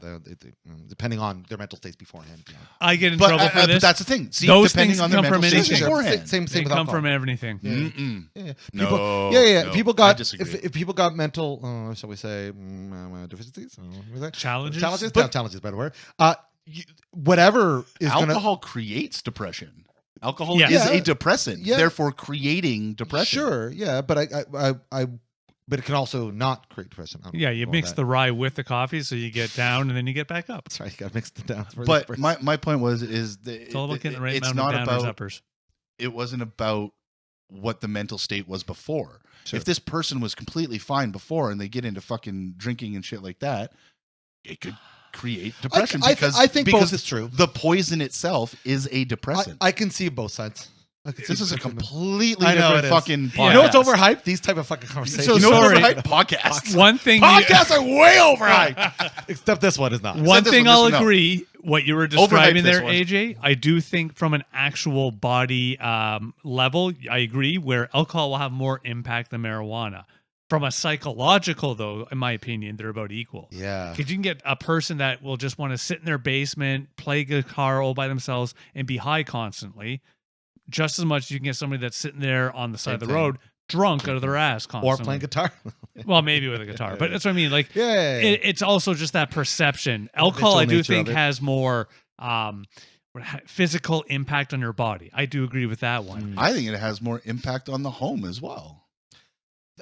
depending on their mental states beforehand. You know. I get in But, trouble for but this. that's the thing. See, Those depending things on their come from mental states anything. beforehand. Same They with come alcohol. from everything. Mm-mm. Yeah, No, people. no, People I got. disagree. If people got mental, shall we say, deficiencies? Challenges? Challenges. But- Challenges, by the word. Whatever is going to. Alcohol creates depression. Alcohol Yeah. is Yeah. a depressant, Yeah. therefore creating depression. Sure, yeah, but but it can also not create depression. I don't Yeah, you know mix that. the rye with the coffee, so you get down and then you get back up. That's right. You got to mix it down. But my point is that It's all about getting the right it's amount not of downers, about uppers. it wasn't about what the mental state was before. Sure. If this person was completely fine before and they get into fucking drinking and shit like that, it could create depression I think because both is true. the poison itself is a depressant. I can see both sides. I can see This is a both of them. completely I know different it is. fucking Yeah. podcast. You know what's overhyped? These type of fucking conversations. So You know what's sorry. overhyped? Podcasts. One thing, Podcasts are way overhyped. Except this one is not. one this thing one, this I'll one, no. agree. What you were describing this there, one. AJ, I do think from an actual body level, I agree. Where alcohol will have more impact than marijuana. From a psychological, though, in my opinion, they're about equal. Yeah. Because you can get a person that will just want to sit in their basement, play guitar all by themselves, and be high constantly. Just as much as you can get somebody that's sitting there on the side Same of the thing. road drunk out of their ass constantly. Or playing guitar. Well, maybe with a guitar, but that's what I mean. Like, Yeah. it's also just that perception. Alcohol, I do nature think, of it. has more physical impact on your body. I do agree with that one. I think it has more impact on the home as well.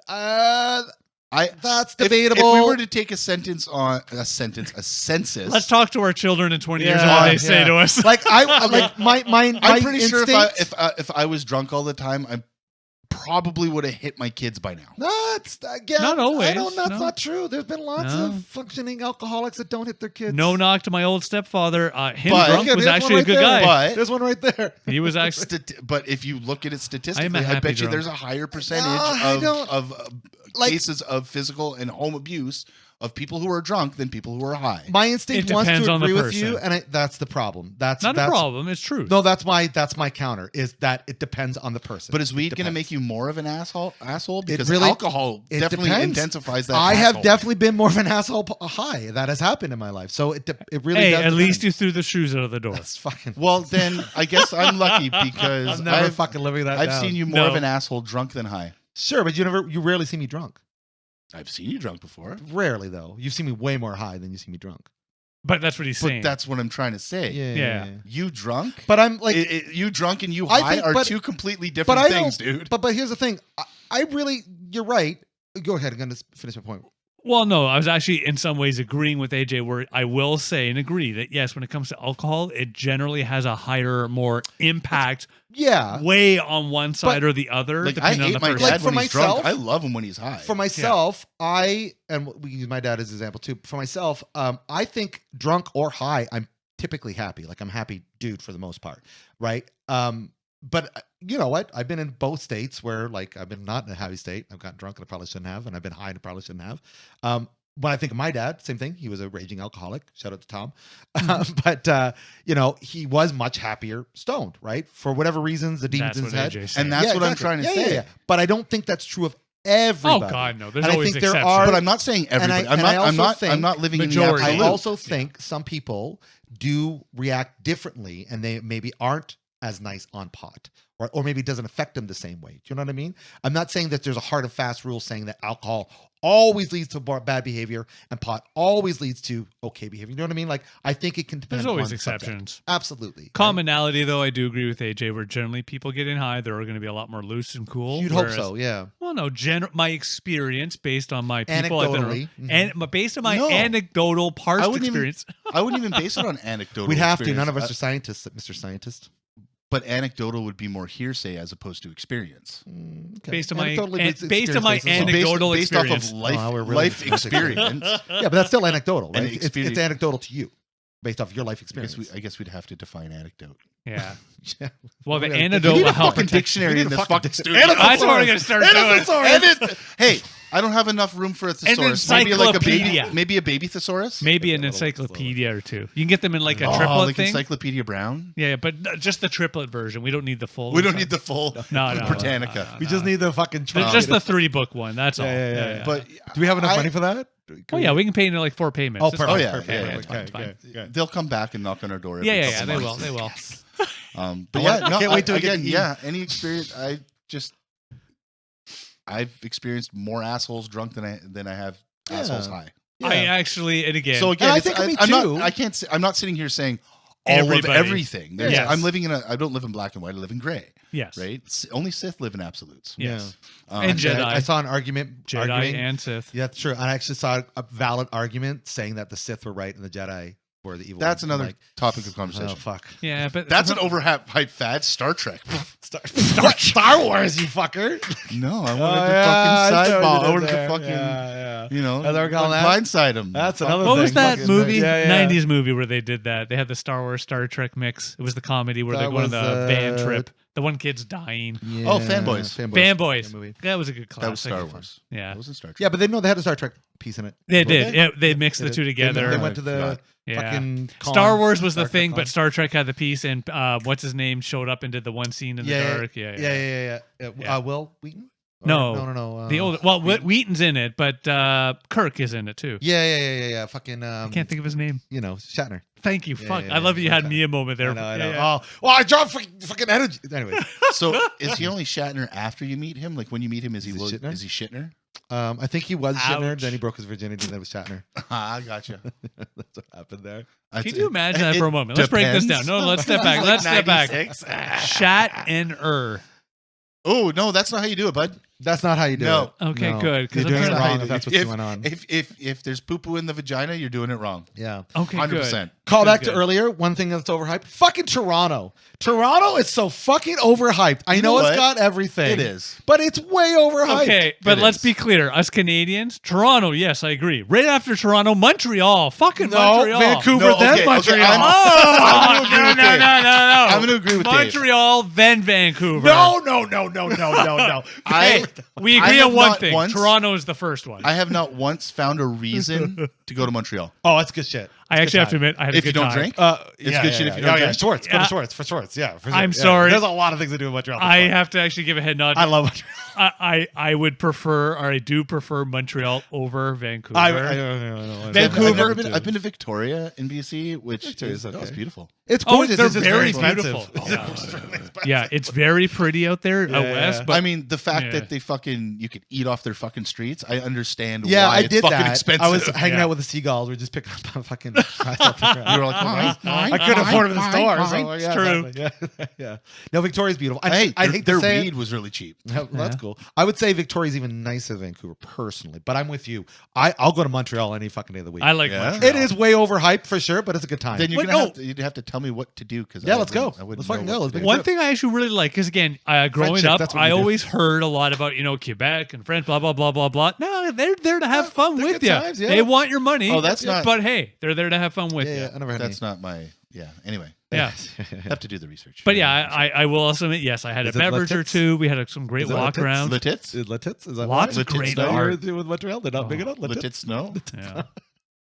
That's If debatable. we were to take a census. Let's talk to our children in 20 years and Yeah, what they say yeah. to us. like my I'm pretty sure instinct- if I was drunk all the time, I probably would have hit my kids by now. That's again. Not always, I don't. That's no. not true. There's been lots No. of functioning alcoholics that don't hit their kids. No knock to my old stepfather. Him But- drunk Okay, was there's actually one a good right there. guy. But There's one right there. He was actually. But if you look at it statistically, I'm a I happy bet you drunk. there's a higher percentage I don't- of like- cases of physical and home abuse of people who are drunk than people who are high. My instinct It wants depends to on the agree with you, person. and that's the problem. That's Not a problem. It's true. No, that's my counter. Is that it depends on the person. But is weed It going to depends. make you more of an asshole? Because really- alcohol it definitely depends. intensifies that. I have asshole. definitely been more of an asshole high. That has happened in my life. So it really Hey, does at least depend. you threw the shoes out of the door. That's fucking. Well, then I guess I'm lucky because I'm never I've fucking living that I've down. seen you more No. of an asshole drunk than high. Sure, but you rarely see me drunk. I've seen you drunk before. Rarely though. You've seen me way more high than you see me drunk. But that's what he's But saying. that's what I'm trying to say. Yeah. You drunk? But I'm like, You drunk and you I high think- are but- two completely but different I things, don't. dude. But here's the thing. I really, you're right. Go ahead. I'm gonna finish my point. Well, no, I was actually in some ways agreeing with AJ where I will say and agree that yes, when it comes to alcohol, it generally has a higher, more impact Yeah. way on one side or the other, Like I depending on hate the my person. dad Like, for when he's drunk. myself- I love him when he's high. For myself, and we can use my dad as an example too. For myself, I think drunk or high, I'm typically happy. Like I'm a happy dude for the most part, right? But you know what? I've been in both states where like I've been not in a happy state. I've gotten drunk and I probably shouldn't have, and I've been high and I probably shouldn't have. When I think of my dad, same thing. He was a raging alcoholic. Shout out to Tom. But you know, he was much happier stoned, right? For whatever reasons, the demons That's in what his head. AJ said. And that's Yeah, what I'm exactly. trying to Yeah, say. yeah. But I don't think that's true of Oh everybody. God, no. There's And I always think there exceptions. are- But I'm not saying everybody. and I I'm also think not living in the majority. absolute. I also think some people do react differently and they maybe aren't as nice on pot or maybe it doesn't affect them the same way. Do you know what I mean? I'm not saying that there's a hard and fast rule saying that alcohol always leads to bad behavior and pot always leads to okay behavior. You know what I mean? Like I think it can depend There's always on the subject. exceptions. Absolutely. right? Commonality, though, I do agree with AJ, where generally people getting high, they're going to be a lot more loose and cool. You'd hope so, yeah. Well, no, my experience based on my people I've been around, Anecdotally. Mhm. and based on my No. anecdotal parts I wouldn't even- experience. I wouldn't even base it on anecdotal. We'd have to. experience. None of us are scientists, Mr. Scientist. But anecdotal would be more hearsay as opposed to experience. Okay. Based on my Anecdotally, an- it's based on my experience as well. anecdotal based off experience. of life, Oh, we're really life semantic. experience. Yeah, but that's still anecdotal, And right? It's experience. anecdotal to you, based off your life I experience. guess we'd have to define anecdote. Yeah. Yeah. Well, the We gotta- anecdote We need will a help fucking protect. dictionary we in need a this fucking fucking dic- studio. That's what we're gonna start doing. Edit. Hey, I don't have enough room for a thesaurus. Maybe like a baby, encyclopedia. maybe a baby thesaurus. Maybe an a little encyclopedia or two. You can get them in like a Oh, triplet like thing. Encyclopedia Brown. Yeah, but just the triplet version. We don't need the full. We don't need the full No, no, Britannica. We just need the fucking trunk. just the 3-book one. That's all. Yeah. But Do we have enough I- money for that? Oh yeah, we can pay in like 4 payments. Oh, It's perfect. fine. yeah, perfect. yeah, perfect. it's fine, Okay, it's fine. okay. they'll come back and knock on our door. Every Yeah, yeah, couple they will. months. They will. But I yeah, wanna- no, I can't wait till we get again, to eat. yeah. Any experience? I've experienced more assholes drunk than I have assholes high. I actually, and again, So again, I it's- think me I'm too. not. I can't. I'm not sitting here saying all Everybody. of everything. There's- Yes. I'm living in a. I don't live in black and white. I live in gray. yes, Right. Only Sith live in absolutes. yes, Um, And Jedi. I saw an argument. Jedi arguing, and Sith. Yeah, that's true. I actually saw a valid argument saying that the Sith were right and the Jedi were the evil. That's ones. I'm another like, topic of conversation. oh fuck. Yeah, but That's an overhyped fad. Star Trek. Star Wars, you fucker. No, I Oh, wanted yeah, I to fucking see what sideball. you I did wanted to there. fucking, Yeah. you know, That's what we're calling that? blindside him. That's Fuck. another what was thing, that fucking- movie? Yeah, yeah. 90s movie where they did that. They had the Star Wars Star Trek mix. It was the comedy where That they go on was, the van trip. The one kid's dying. Yeah. Oh, Fanboys. Fanboys. That movie. That was a good classic. That was Star Wars. Yeah, That wasn't Star Trek. Yeah, but they had a Star Trek piece in it. they Did did. they? Yeah, they mixed the Did two it? together. They went to the Yeah. fucking con. Star Wars was the Star Trek thing, con. but Star Trek had the piece, and what's his name showed up and did the one scene in the dark. Yeah. Yeah. Yeah. Will Wheaton. No. The older. Well, Wheaton's in it, but Kirk is in it too. Yeah. Fucking. I can't think of his name. Shatner. Thank you. Fuck. I love that you had me a moment there. I know. Yeah. Oh, well, I dropped fucking energy. Anyways, So is he only Shatner after you meet him? Like when you meet him, is he Shatner? Is he Shatner? I think he was Shatner. Ouch. Then he broke his virginity. Then it was Shatner. I gotcha. That's what happened there. Can you imagine that for a moment? Let's break this down. No, let's step back. Let's step back. Shatner. Oh no, that's not how you do it, bud. That's not how you do No. it. Okay, No. good. You're Because doing it That's not how wrong you if do that's it. what's going on. If there's poo poo in the vagina, you're doing it wrong. Yeah. Okay, 100%. good. Call Good, back to good. earlier. One thing that's overhyped. Fucking Toronto. Toronto is so fucking overhyped. I You know know it's what? got everything. It is. But it's way overhyped. Okay, but It let's is. be clear. Us Canadians, Toronto, yes, I agree. Right after Toronto, Montreal. Fucking No, Montreal. Vancouver, No, then okay, Montreal. okay, Oh, I'm gonna agree with Dave. no. I'm gonna agree with Dave. Montreal, then Vancouver. No. Hey, we I agree have on one not thing. once- Toronto is the first one. I have not once found a reason to go to Montreal. Oh, that's good shit. I actually have to admit, I had a If you good don't time. drink, It's good shit if you don't drink. Shorts. Go Yeah. to shorts. For shorts. Yeah. For sure. I'm Yeah. sorry. There's a lot of things to do in Montreal. I have to actually give a head nod. I love Montreal. I would prefer, or I do prefer Montreal over Vancouver. I Vancouver. I've been to Victoria in BC, which Victoria's is okay. beautiful. It's Oh, gorgeous. they're It's just very expensive. beautiful. Oh, Yeah. it's really expensive. Yeah, it's very pretty out there out Yeah. west. But I mean, the fact Yeah. that they you could eat off their fucking streets, I understand Yeah, why I it's did fucking that. expensive. I was hanging Yeah. out with the seagulls. We are just picking up fucking fries off the ground. You were like, I couldn't afford them in the store. So, It's yeah, true. exactly. Yeah. No, Victoria's beautiful. hey, I hate their to say weed it. was really cheap. Well, that's cool. I would say Victoria's even nicer than Vancouver personally, but I'm with you. I'll go to Montreal any fucking day of the week. I like Yeah. Montreal. It is way overhyped for sure, but it's a good time. Then you're But gonna no. have to, you'd have to tell me what to do because Yeah, let's go. Let's fucking go. Let's make it One trip. thing I actually really like is, again, growing Friendship, up, that's what I you do. always heard a lot about, Quebec and French, blah, blah, blah, blah, blah. No, they're there to have fun they're with good you. times, yeah. They want your money. Oh, that's not- But hey, they're there to have fun with Yeah, you. I never had That's not my Anyway, Yeah. have to do the research. But yeah, I will also admit, yes, I had Is a it beverage or Lip-Tits? two. We had some great Is it walk Lip-Tits? around. Latits? Is Latits? Is that Lots why? of Latits great now? art. With Montreal, they're not big enough. Latits? No. Yeah.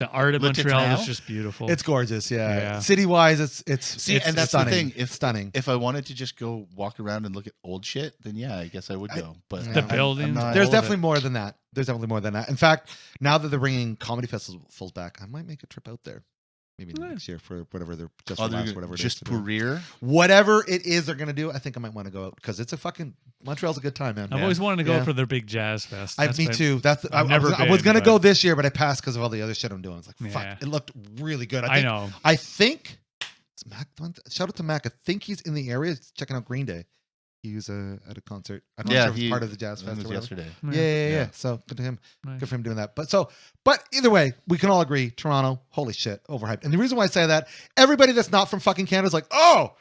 The art of Latits Montreal now? is just beautiful. It's gorgeous, yeah. Yeah. City wise, it's See, and that's stunning. the thing. If Stunning. If I wanted to just go walk around and look at old shit, then yeah, I guess I would go. But The I'm buildings, not- There's all of definitely it. more than that. There's definitely more than that. In fact, now that they're bringing comedy festivals back, I might make a trip out there. Maybe next year for whatever they're just Oh, for they're laughs, gonna- whatever it is just to do. career. Whatever it is they're gonna do, I think I might want to go out because it's a fucking Montreal's a good time, man. I've always wanted to go Yeah. for their big jazz fest. Me been- too. That's I've never I was been, gonna but- go this year, but I passed because of all the other shit I'm doing. It's like Yeah. fuck, it looked really good. I know. I think it's Mac. Shout out to Mac. I think he's in the area checking out Green Day. He was at a concert. I'm not Yeah, sure if he it's part of the jazz It fest was or whatever. yesterday. Yeah. Yeah. So good to him. Nice. Good for him doing that. But either way, we can all agree, Toronto, holy shit, overhyped. And the reason why I say that, everybody that's not from fucking Canada is like, oh,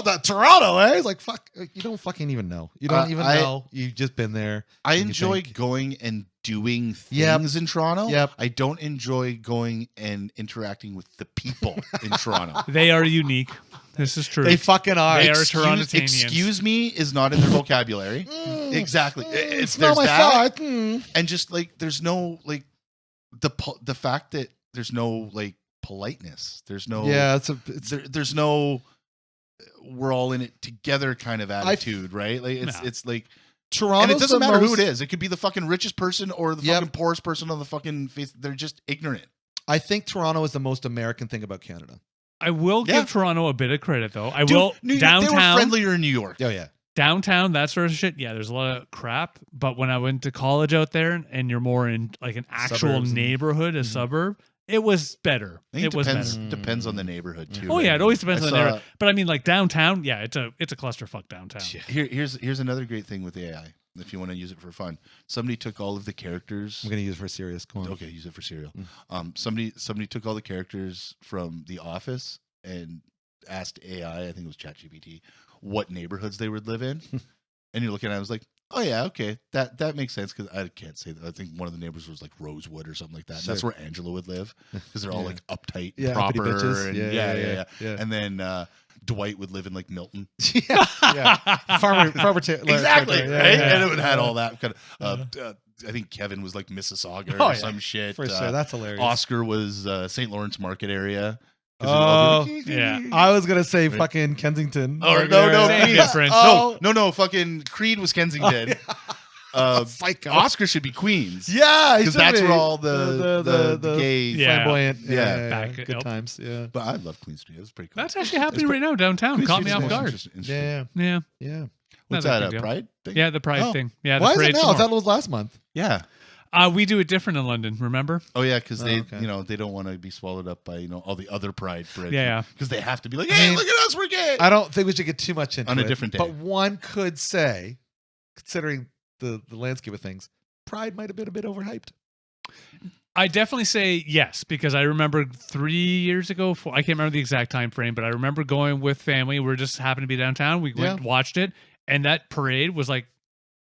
that Toronto, eh? It's like, fuck, you don't fucking even know. You don't even know. You've just been there. I and you enjoy think- going and doing Yep. things in Toronto. Yep. I don't enjoy going and interacting with the people in Toronto. They are unique. This is true. They fucking are. They are Excuse, Torontonians. excuse me is not in their vocabulary. Exactly. Smell there's my that, fart. Mm. and just like there's no like the fact that there's no like politeness. There's no Yeah, it's there's no we're all in it together kind of attitude, right? Like No. it's like Toronto. and it doesn't matter who it is. It could be the fucking richest person or the Yep. fucking poorest person on the fucking face. They're just ignorant. I think Toronto is the most American thing about Canada. I will Yeah. give Toronto a bit of credit, though. I Dude, will. New York, Downtown, they were friendlier in New York. Oh yeah. downtown, that sort of shit. Yeah, there's a lot of crap. But when I went to college out there, and you're more in like an actual Suburbs and- neighborhood, a suburb, it was better. I think It was depends, better. depends on the neighborhood too. Oh yeah, right? it always depends I on the saw- neighborhood. But I mean, like downtown, yeah, it's a clusterfuck downtown. Here's another great thing with AI. If you want to use it for fun, somebody took all of the characters. I'm gonna use it for serious. Go on. Okay, use it for cereal. Somebody took all the characters from The Office and asked AI, I think it was ChatGPT, what neighborhoods they would live in. And you're looking at it, I was like, oh yeah, okay, that makes sense because I can't say that. I think one of the neighbors was like Rosewood or something like that. And that's Sure. where Angela would live because they're all Yeah. like uptight, Yeah, uppity proper, bitches. and Yeah. And then Dwight would live in like Milton. yeah. Farmer Exactly, territory. right? Yeah. And it would had all that kind of. I think Kevin was like Mississauga Oh, or yeah. some shit. For sure. That's hilarious. Oscar was St. Lawrence Market area. 'Cause Oh, Yeah. I was gonna say Right. fucking Kensington. Oh, Like, no, yeah. Same Creed. difference. Oh. No, fucking Creed was Kensington. Psycho. Oscar should be Queens. Yeah, because that's where all the gay flamboyant, back good times. Yeah, But I love Queen Studio. It's pretty cool. That's actually happening right now downtown. Queen Caught me Studio's off guard. interesting. yeah. What's Not that? big deal. Pride thing? Yeah, the Pride thing. Yeah, Why the is it parade's now? I tomorrow. thought it was last month. Yeah. We do it different in London. Remember? Oh yeah, because they, okay. they don't want to be swallowed up by all the other Pride parades. Yeah. Because they have to be like, hey, look at us, we're gay. I don't think we should get too much into On a it, different day. But one could say, considering the landscape of things, Pride might have been a bit overhyped. I definitely say yes, because I remember 3 years ago, I can't remember the exact time frame, but I remember going with family. We just happened to be downtown. We went and watched it, and that parade was like,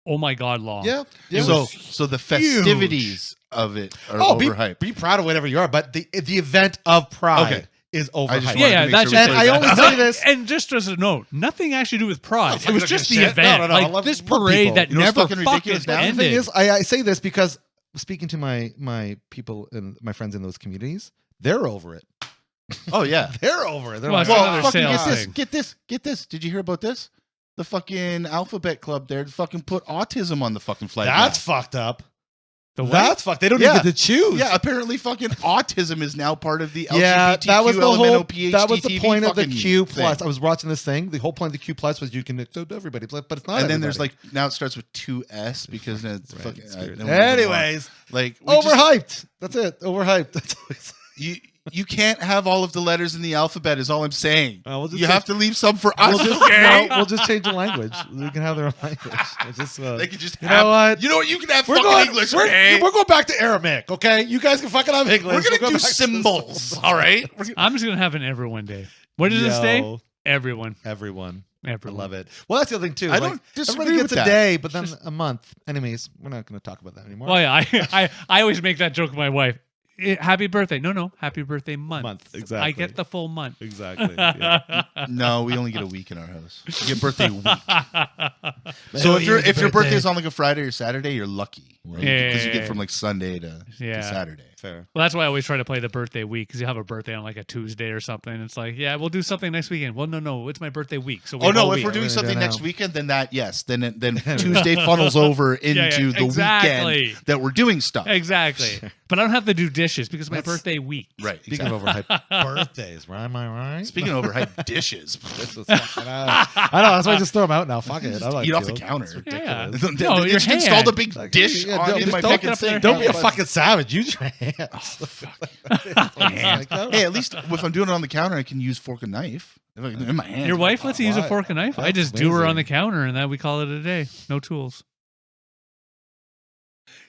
oh my God, long. Yeah. So the festivities of it are overhyped. Be proud of whatever you are, but the event of Pride is overhyped. Yeah, that's and I only say this. And just as a note, nothing actually to do with Pride. It was just the shit. event. No, I like love this people. parade that You know what's never fucking fucking ridiculous now? ended. The thing is, I say this because speaking to my people and my friends in those communities, they're over it. Oh yeah. They're over it. They're Well, like, it's oh, another fucking sales thing. get this. Did you hear about this? The fucking Alphabet Club there fucking put autism on the fucking flag. that's fucked up. That's fucked. They don't even get to choose. Yeah, apparently fucking autism is now part of the Yeah, LGBTQ, that was the whole. LMNOP, That was the HGTV point of the fucking Q thing. plus. I was watching this thing. The whole point of the Q plus was you can accept everybody, but it's not. And then there's everybody. now it starts with 2S because then it's Right, fucking. it's weird. I don't even Anyways, know. Like we just- overhyped. That's it. Overhyped. That's all I say. you can't have all of the letters in the alphabet. Is all I'm saying. We'll just You have to leave some for us. We'll just change the language. We can have their own language. We'll just, They can just. you know what? You know what? You can have We're fucking going. English. We're okay? going back to Aramaic. Okay, you guys can fucking have English. We're gonna We'll go do back to symbols. All right. I'm just gonna have an everyone day. What does this say? Yo, Everyone. Everyone. I Everyone. love it. Well, that's the other thing too. I Like, don't disagree everybody gets with a that. day, but then a month. Anyways, we're not going to talk about that anymore. Well, yeah, I always make that joke with my wife. Happy birthday. No, happy birthday month. Exactly. I get the full month. Exactly. Yeah. No, we only get a week in our house. You get birthday week. So So if your birthday is on like a Friday or Saturday, you're lucky, right? Yeah. Because you get from like Sunday to Saturday. Fair. Well, that's why I always try to play the birthday week, because you have a birthday on like a Tuesday or something. It's like, yeah, we'll do something next weekend. Well, no, it's my birthday week. So we Oh no, whole if week. we're doing We're gonna something do next now. weekend, then Tuesday funnels over into the exactly. weekend that we're doing stuff. Exactly. But I don't have to do dishes because it's my birthday week. Right. Speaking of overhyped birthdays, right? Am I right? Speaking of overhyped dishes, I know. That's why I just throw them out now. Fuck it. I like eat off the those. counter. Yeah. They No, your just installed a hand. big Like, dish yeah, on don't- in just my don't fucking get up there. sink. Don't be a fucking savage. Use your hands. Hey, at least if I'm doing it on the counter, I can use fork and knife. If I can do it in my hand. Your wife lets you use a Why? fork and knife? I That's just do her on amazing. the counter and then we call it a day. No tools.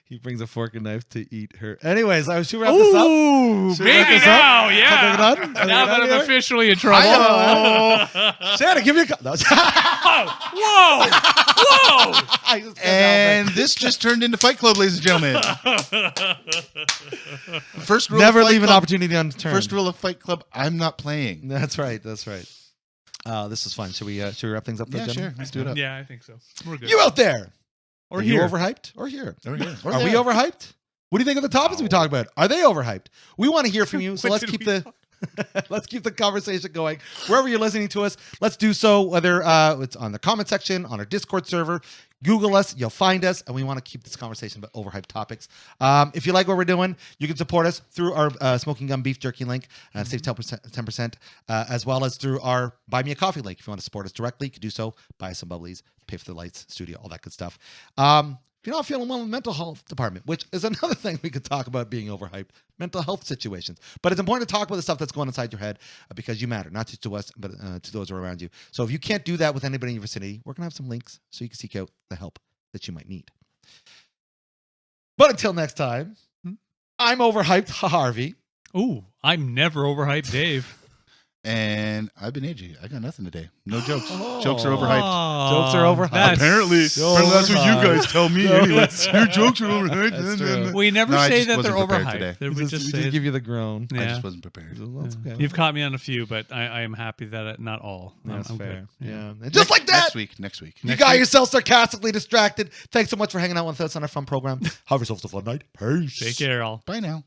He brings a fork and knife to eat her. Anyways, should we wrap this up? Ooh, Should we wrap maybe this up? now, Are we yeah. done? Are we Now done that I'm here? officially in trouble. Shannon, give me a call. No. Whoa! I just can't help And this just turned into Fight Club, ladies and gentlemen. First it. rule Never of Fight leave an Club, opportunity unturned. First rule of Fight Club: I'm not playing. That's right. That's right. This is fun. Should we wrap things up? Yeah, gentlemen? sure. Let's do it up. Yeah, I think so. We're good. You out there? Or Are here. you overhyped or here? Or here. Or Are we there. overhyped? What do you think of the topics we talk about? Are they overhyped? We want to hear from you, so What let's did keep we the let's keep the conversation going. Wherever you're listening to us, let's do so. Whether it's on the comment section, on our Discord server, Google us, you'll find us, and we want to keep this conversation about overhyped topics. If you like what we're doing, you can support us through our Smoking Gun Beef Jerky link, save 10%, as well as through our Buy Me a Coffee link. If you want to support us directly, you can do so. Buy us some bubblies, pay for the lights, studio, all that good stuff. If you're not feeling well in the mental health department, which is another thing we could talk about being overhyped, mental health situations. But it's important to talk about the stuff that's going inside your head because you matter, not just to us, but to those around you. So if you can't do that with anybody in your vicinity, we're going to have some links so you can seek out the help that you might need. But until next time, I'm overhyped Harvey. Ooh, I'm never overhyped, Dave. And I've been AJ. I got nothing today. No jokes. Jokes are overhyped. Jokes are overhyped. Apparently that's what you guys tell me. Anyway. Your jokes are overhyped. That's true. We never No, I say just that they're wasn't prepared overhyped. today. We just say give you the groan. I yeah. just wasn't prepared. That's okay. You've caught me on a few, but I am happy that not all. That's I'm fair. good. Yeah. And just like that, Next week. you got yourself sarcastically distracted. Thanks so much for hanging out with us on our fun program. Have yourselves a fun night. Peace. Take care, all. Bye now.